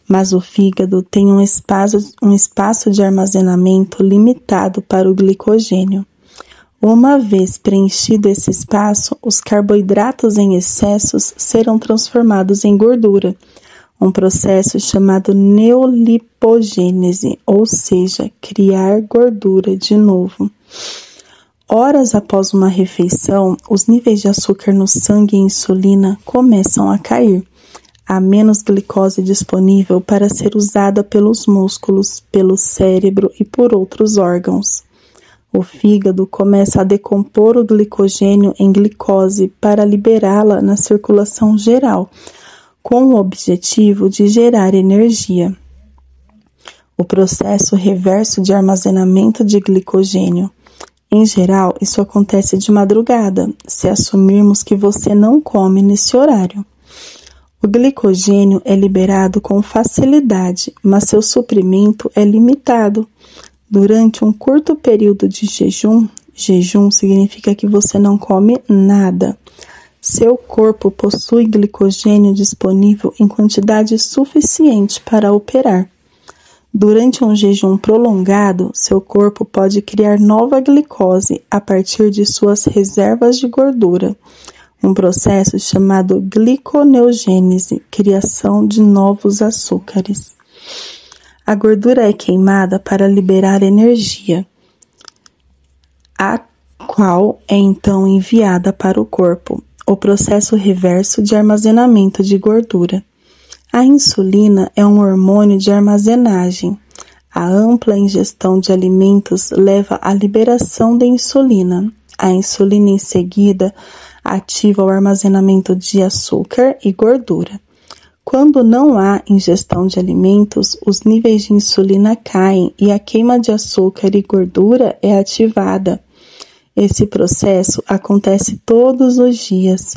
Speaker 2: Mas o fígado tem um espaço de armazenamento limitado para o glicogênio. Uma vez preenchido esse espaço, os carboidratos em excessos serão transformados em gordura, um processo chamado neolipogênese, ou seja, criar gordura de novo. Horas após uma refeição, os níveis de açúcar no sangue e insulina começam a cair. Há menos glicose disponível para ser usada pelos músculos, pelo cérebro e por outros órgãos. O fígado começa a decompor o glicogênio em glicose para liberá-la na circulação geral, com o objetivo de gerar energia. O processo reverso de armazenamento de glicogênio Em geral, isso acontece de madrugada, se assumirmos que você não come nesse horário. O glicogênio é liberado com facilidade, mas seu suprimento é limitado. Durante um curto período de jejum significa que você não come nada. Seu corpo possui glicogênio disponível em quantidade suficiente para operar. Durante um jejum prolongado, seu corpo pode criar nova glicose a partir de suas reservas de gordura, um processo chamado gliconeogênese, criação de novos açúcares. A gordura é queimada para liberar energia, a qual é então enviada para o corpo, o processo reverso de armazenamento de gordura. A insulina é um hormônio de armazenagem. A ampla ingestão de alimentos leva à liberação da insulina. A insulina, em seguida, ativa o armazenamento de açúcar e gordura. Quando não há ingestão de alimentos, os níveis de insulina caem e a queima de açúcar e gordura é ativada. Esse processo acontece todos os dias.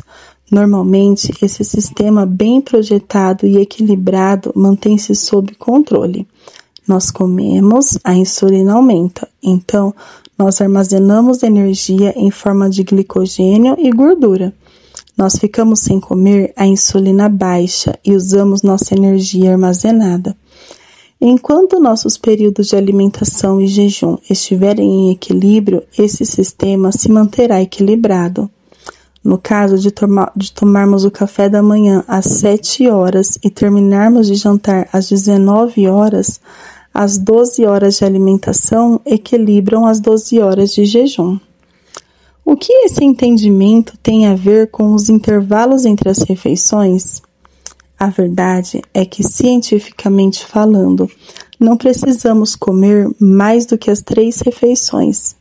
Speaker 2: Normalmente, esse sistema bem projetado e equilibrado mantém-se sob controle. Nós comemos, a insulina aumenta. Então, nós armazenamos energia em forma de glicogênio e gordura. Nós ficamos sem comer, a insulina baixa e usamos nossa energia armazenada. Enquanto nossos períodos de alimentação e jejum estiverem em equilíbrio, esse sistema se manterá equilibrado. No caso de tomarmos o café da manhã às 7 horas e terminarmos de jantar às 19 horas, as 12 horas de alimentação equilibram as 12 horas de jejum. O que esse entendimento tem a ver com os intervalos entre as refeições? A verdade é que, cientificamente falando, não precisamos comer mais do que as 3 refeições,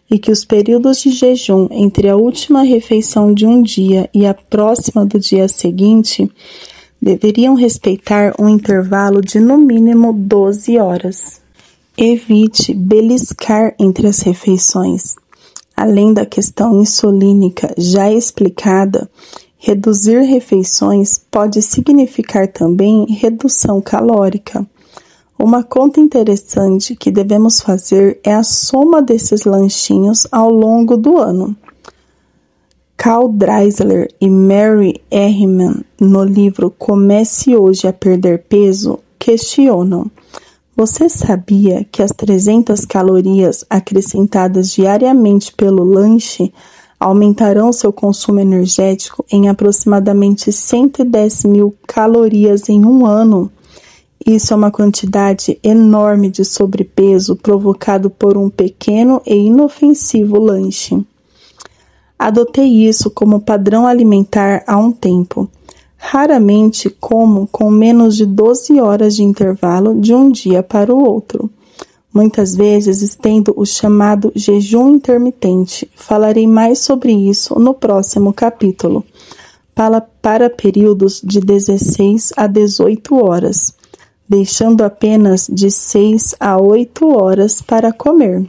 Speaker 2: e que os períodos de jejum entre a última refeição de um dia e a próxima do dia seguinte deveriam respeitar um intervalo de no mínimo 12 horas. Evite beliscar entre as refeições. Além da questão insulínica já explicada, reduzir refeições pode significar também redução calórica. Uma conta interessante que devemos fazer é a soma desses lanchinhos ao longo do ano. Cal Dreisler e Mary Ehrman, no livro Comece Hoje a Perder Peso, questionam: você sabia que as 300 calorias acrescentadas diariamente pelo lanche aumentarão seu consumo energético em aproximadamente 110 mil calorias em um ano? Isso é uma quantidade enorme de sobrepeso provocado por um pequeno e inofensivo lanche. Adotei isso como padrão alimentar há um tempo. Raramente como com menos de 12 horas de intervalo de um dia para o outro. Muitas vezes estendo o chamado jejum intermitente. Falarei mais sobre isso no próximo capítulo. Para períodos de 16 a 18 horas. Deixando apenas de 6 a 8 horas para comer.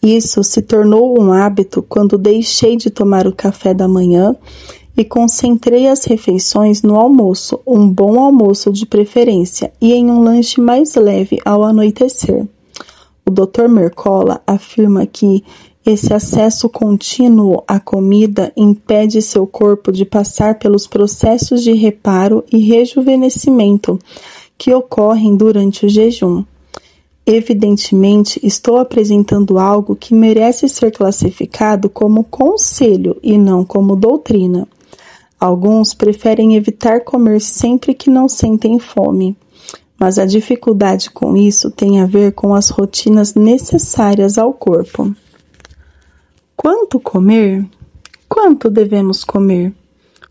Speaker 2: Isso se tornou um hábito quando deixei de tomar o café da manhã e concentrei as refeições no almoço, um bom almoço de preferência, e em um lanche mais leve ao anoitecer. O Dr. Mercola afirma que esse acesso contínuo à comida impede seu corpo de passar pelos processos de reparo e rejuvenescimento que ocorrem durante o jejum. Evidentemente, estou apresentando algo que merece ser classificado como conselho e não como doutrina. Alguns preferem evitar comer sempre que não sentem fome, mas a dificuldade com isso tem a ver com as rotinas necessárias ao corpo. Quanto comer? Quanto devemos comer?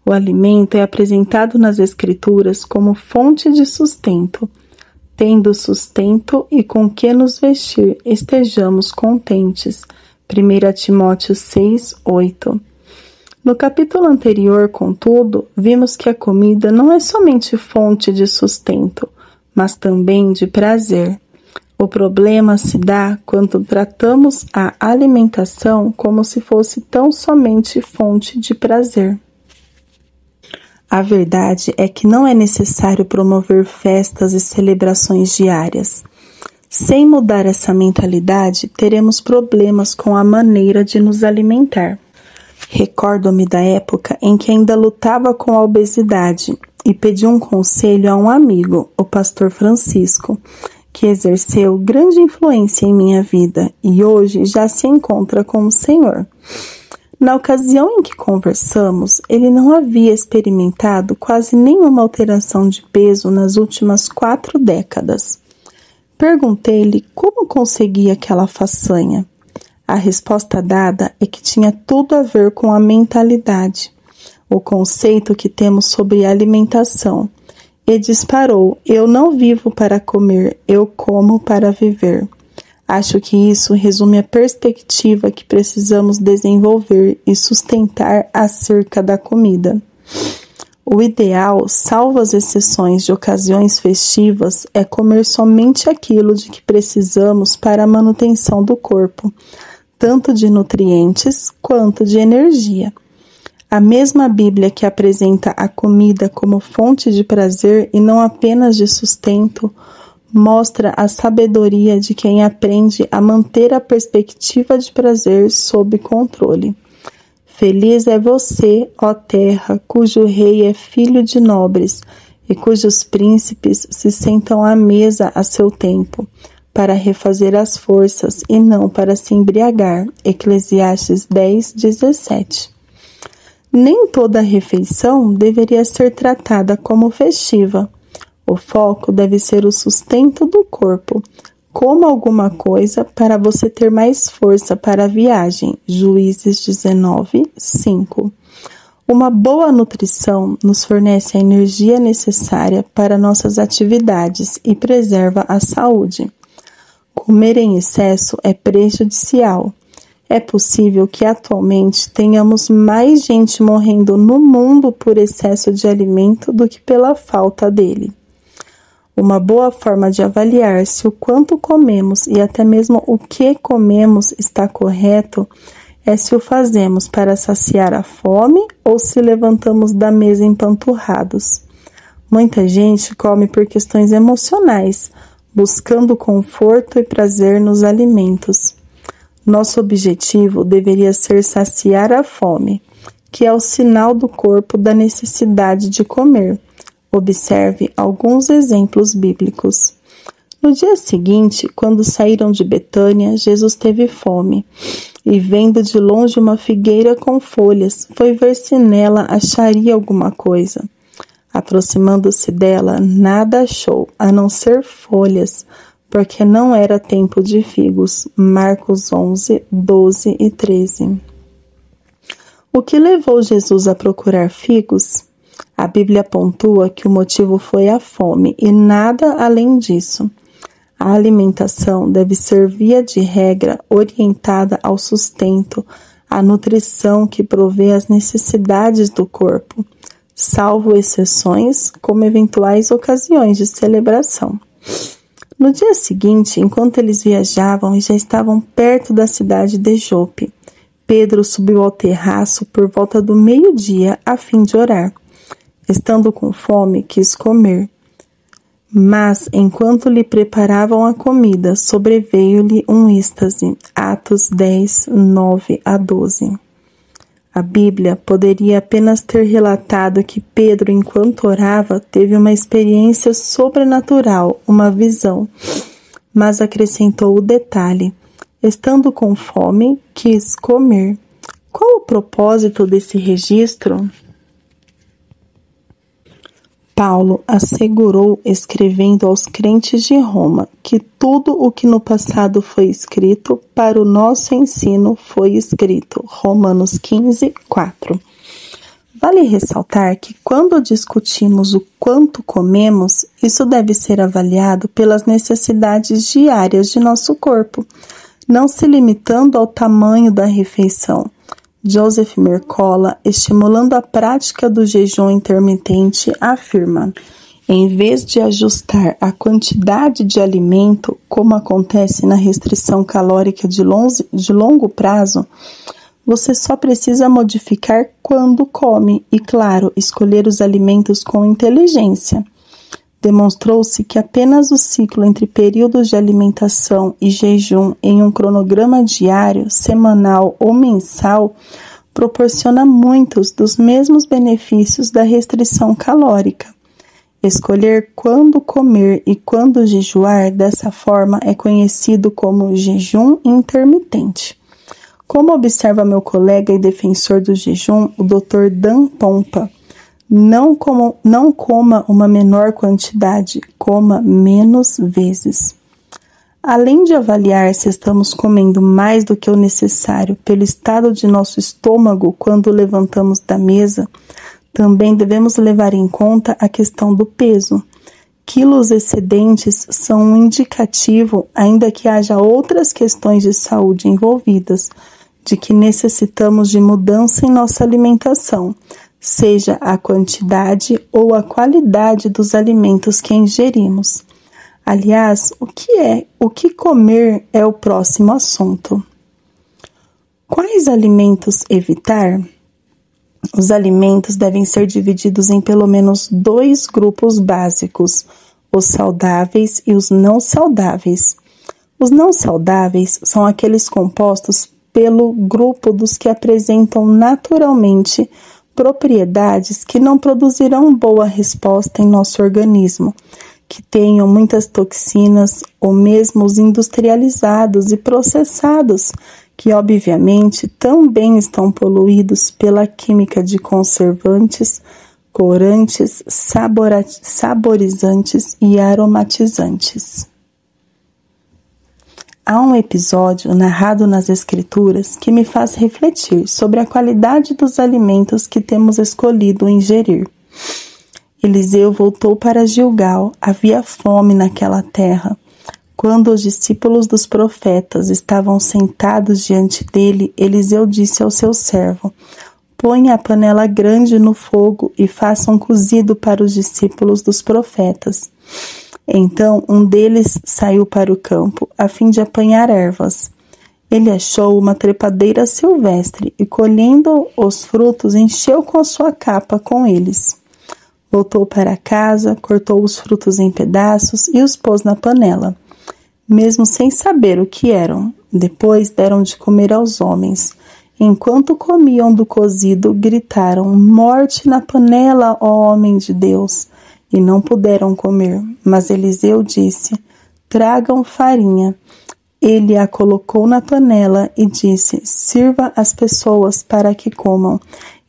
Speaker 2: O alimento é apresentado nas Escrituras como fonte de sustento. Tendo sustento e com que nos vestir, estejamos contentes. 1 Timóteo 6:8. No capítulo anterior, contudo, vimos que a comida não é somente fonte de sustento, mas também de prazer. O problema se dá quando tratamos a alimentação como se fosse tão somente fonte de prazer. A verdade é que não é necessário promover festas e celebrações diárias. Sem mudar essa mentalidade, teremos problemas com a maneira de nos alimentar. Recordo-me da época em que ainda lutava com a obesidade e pedi um conselho a um amigo, o pastor Francisco, que exerceu grande influência em minha vida e hoje já se encontra com o Senhor. Na ocasião em que conversamos, ele não havia experimentado quase nenhuma alteração de peso nas últimas 4 décadas. Perguntei-lhe como conseguia aquela façanha. A resposta dada é que tinha tudo a ver com a mentalidade, o conceito que temos sobre alimentação. E disparou: eu não vivo para comer, eu como para viver. Acho que isso resume a perspectiva que precisamos desenvolver e sustentar acerca da comida. O ideal, salvo as exceções de ocasiões festivas, é comer somente aquilo de que precisamos para a manutenção do corpo, tanto de nutrientes quanto de energia. A mesma Bíblia que apresenta a comida como fonte de prazer e não apenas de sustento, mostra a sabedoria de quem aprende a manter a perspectiva de prazer sob controle. Feliz é você, ó terra, cujo rei é filho de nobres e cujos príncipes se sentam à mesa a seu tempo, para refazer as forças e não para se embriagar. Eclesiastes 10:17. Nem toda refeição deveria ser tratada como festiva. O foco deve ser o sustento do corpo. Coma alguma coisa para você ter mais força para a viagem. Juízes 19:5. Uma boa nutrição nos fornece a energia necessária para nossas atividades e preserva a saúde. Comer em excesso é prejudicial. É possível que atualmente tenhamos mais gente morrendo no mundo por excesso de alimento do que pela falta dele. Uma boa forma de avaliar se o quanto comemos e até mesmo o que comemos está correto é se o fazemos para saciar a fome ou se levantamos da mesa empanturrados. Muita gente come por questões emocionais, buscando conforto e prazer nos alimentos. Nosso objetivo deveria ser saciar a fome, que é o sinal do corpo da necessidade de comer. Observe alguns exemplos bíblicos. No dia seguinte, quando saíram de Betânia, Jesus teve fome e, vendo de longe uma figueira com folhas, foi ver se nela acharia alguma coisa. Aproximando-se dela, nada achou, a não ser folhas, porque não era tempo de figos. Marcos 11:12 e 13. O que levou Jesus a procurar figos? A Bíblia pontua que o motivo foi a fome e nada além disso. A alimentação deve ser, via de regra, orientada ao sustento, à nutrição que provê as necessidades do corpo, salvo exceções, como eventuais ocasiões de celebração. No dia seguinte, enquanto eles viajavam e já estavam perto da cidade de Jope, Pedro subiu ao terraço por volta do meio-dia a fim de orar. Estando com fome, quis comer. Mas, enquanto lhe preparavam a comida, sobreveio-lhe um êxtase. Atos 10:9-12. A Bíblia poderia apenas ter relatado que Pedro, enquanto orava, teve uma experiência sobrenatural, uma visão. Mas acrescentou o detalhe: estando com fome, quis comer. Qual o propósito desse registro? Paulo assegurou, escrevendo aos crentes de Roma, que tudo o que no passado foi escrito para o nosso ensino foi escrito. Romanos 15:4. Vale ressaltar que quando discutimos o quanto comemos, isso deve ser avaliado pelas necessidades diárias de nosso corpo, não se limitando ao tamanho da refeição. Joseph Mercola, estimulando a prática do jejum intermitente, afirma: Em vez de ajustar a quantidade de alimento, como acontece na restrição calórica de longo prazo, você só precisa modificar quando come e, claro, escolher os alimentos com inteligência. Demonstrou-se que apenas o ciclo entre períodos de alimentação e jejum em um cronograma diário, semanal ou mensal proporciona muitos dos mesmos benefícios da restrição calórica. Escolher quando comer e quando jejuar dessa forma é conhecido como jejum intermitente. Como observa meu colega e defensor do jejum, o Dr. Dan Pompa, não coma uma menor quantidade, coma menos vezes. Além de avaliar se estamos comendo mais do que o necessário pelo estado de nosso estômago quando levantamos da mesa, também devemos levar em conta a questão do peso. Quilos excedentes são um indicativo, ainda que haja outras questões de saúde envolvidas, de que necessitamos de mudança em nossa alimentação, seja a quantidade ou a qualidade dos alimentos que ingerimos. Aliás, o que comer é o próximo assunto. Quais alimentos evitar? Os alimentos devem ser divididos em pelo menos 2 grupos básicos, os saudáveis e os não saudáveis. Os não saudáveis são aqueles compostos pelo grupo dos que apresentam naturalmente propriedades que não produzirão boa resposta em nosso organismo, que tenham muitas toxinas ou mesmo os industrializados e processados, que obviamente também estão poluídos pela química de conservantes, corantes, saborizantes e aromatizantes. Há um episódio narrado nas Escrituras que me faz refletir sobre a qualidade dos alimentos que temos escolhido ingerir. Eliseu voltou para Gilgal, havia fome naquela terra. Quando os discípulos dos profetas estavam sentados diante dele, Eliseu disse ao seu servo: "Põe a panela grande no fogo e faça um cozido para os discípulos dos profetas." Então um deles saiu para o campo, a fim de apanhar ervas. Ele achou uma trepadeira silvestre e, colhendo os frutos, encheu com a sua capa com eles. Voltou para casa, cortou os frutos em pedaços e os pôs na panela, mesmo sem saber o que eram. Depois deram de comer aos homens. Enquanto comiam do cozido, gritaram: "Morte na panela, ó homem de Deus!" E não puderam comer. Mas Eliseu disse: "Tragam farinha." Ele a colocou na panela e disse: "Sirva as pessoas para que comam."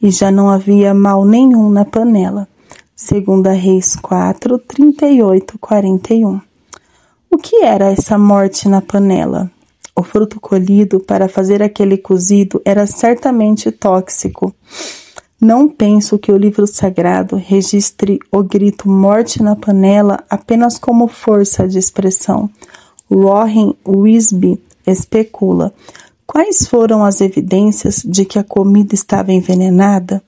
Speaker 2: E já não havia mal nenhum na panela. 2 Reis 4, 38-41. O que era essa morte na panela? O fruto colhido para fazer aquele cozido era certamente tóxico. Não penso que o livro sagrado registre o grito "morte na panela" apenas como força de expressão. Warren Wiersbe especula: quais foram as evidências de que a comida estava envenenada?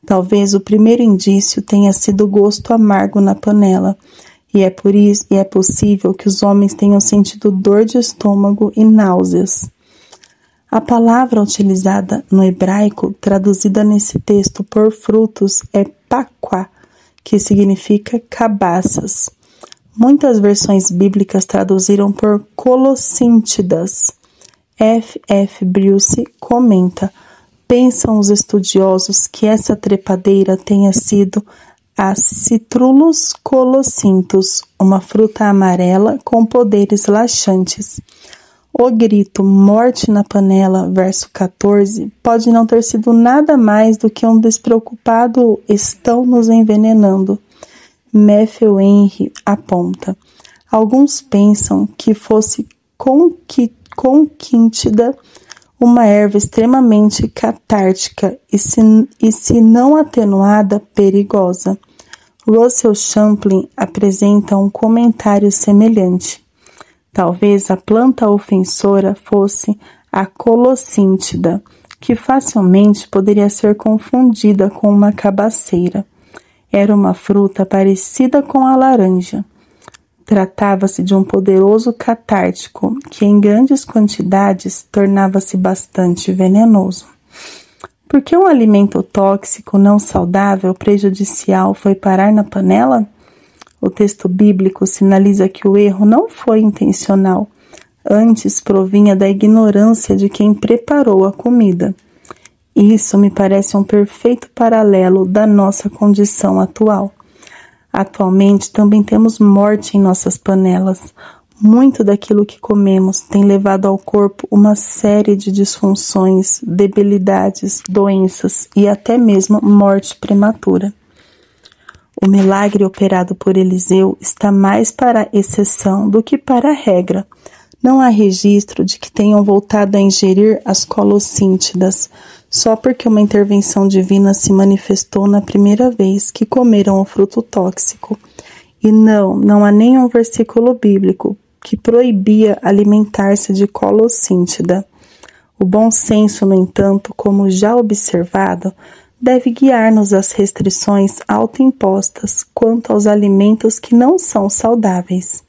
Speaker 2: Talvez o primeiro indício tenha sido o gosto amargo na panela, e é possível que os homens tenham sentido dor de estômago e náuseas. A palavra utilizada no hebraico, traduzida nesse texto por frutos, é paquá, que significa cabaças. Muitas versões bíblicas traduziram por colossíntidas. F. Bruce comenta: pensam os estudiosos que essa trepadeira tenha sido a Citrullus colocynthus, uma fruta amarela com poderes laxantes. O grito "morte na panela", verso 14, pode não ter sido nada mais do que um despreocupado "estão nos envenenando". Matthew Henry aponta: alguns pensam que fosse conquítida, uma erva extremamente catártica e se não atenuada, perigosa. Russell Champlin apresenta um comentário semelhante. Talvez a planta ofensora fosse a colossíntida, que facilmente poderia ser confundida com uma cabaceira. Era uma fruta parecida com a laranja. Tratava-se de um poderoso catártico que em grandes quantidades tornava-se bastante venenoso. Por que um alimento tóxico, não saudável, prejudicial foi parar na panela? O texto bíblico sinaliza que o erro não foi intencional, antes provinha da ignorância de quem preparou a comida. Isso me parece um perfeito paralelo da nossa condição atual. Atualmente também temos morte em nossas panelas. Muito daquilo que comemos tem levado ao corpo uma série de disfunções, debilidades, doenças e até mesmo morte prematura. O milagre operado por Eliseu está mais para a exceção do que para a regra. Não há registro de que tenham voltado a ingerir as colossíntidas, só porque uma intervenção divina se manifestou na primeira vez que comeram o fruto tóxico. E não há nenhum versículo bíblico que proibia alimentar-se de colossíntida. O bom senso, no entanto, como já observado, deve guiar-nos às restrições autoimpostas quanto aos alimentos que não são saudáveis.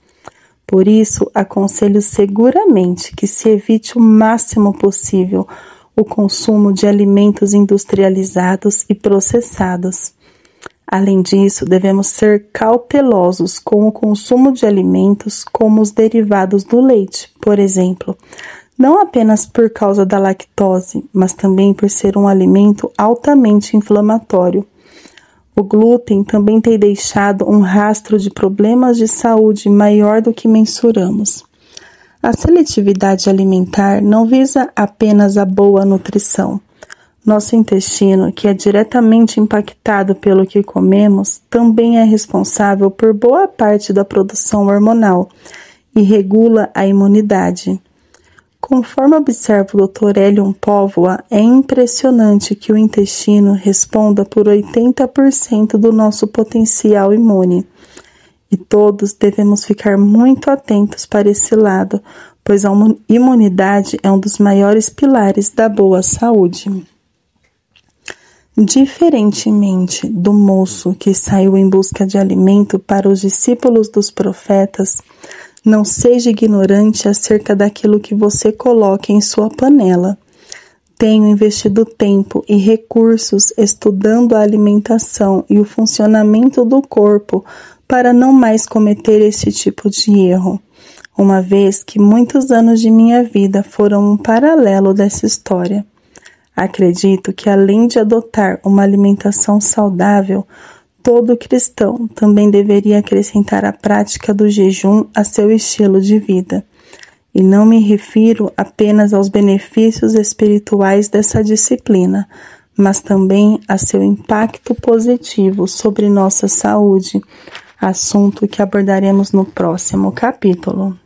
Speaker 2: Por isso, aconselho seguramente que se evite o máximo possível o consumo de alimentos industrializados e processados. Além disso, devemos ser cautelosos com o consumo de alimentos como os derivados do leite, por exemplo, não apenas por causa da lactose, mas também por ser um alimento altamente inflamatório. O glúten também tem deixado um rastro de problemas de saúde maior do que mensuramos. A seletividade alimentar não visa apenas a boa nutrição. Nosso intestino, que é diretamente impactado pelo que comemos, também é responsável por boa parte da produção hormonal e regula a imunidade. Conforme observa o Dr. Hélio Póvoa, é impressionante que o intestino responda por 80% do nosso potencial imune. E todos devemos ficar muito atentos para esse lado, pois a imunidade é um dos maiores pilares da boa saúde. Diferentemente do moço que saiu em busca de alimento para os discípulos dos profetas, não seja ignorante acerca daquilo que você coloca em sua panela. Tenho investido tempo e recursos estudando a alimentação e o funcionamento do corpo para não mais cometer esse tipo de erro, uma vez que muitos anos de minha vida foram um paralelo dessa história. Acredito que, além de adotar uma alimentação saudável, todo cristão também deveria acrescentar a prática do jejum a seu estilo de vida. E não me refiro apenas aos benefícios espirituais dessa disciplina, mas também a seu impacto positivo sobre nossa saúde, assunto que abordaremos no próximo capítulo.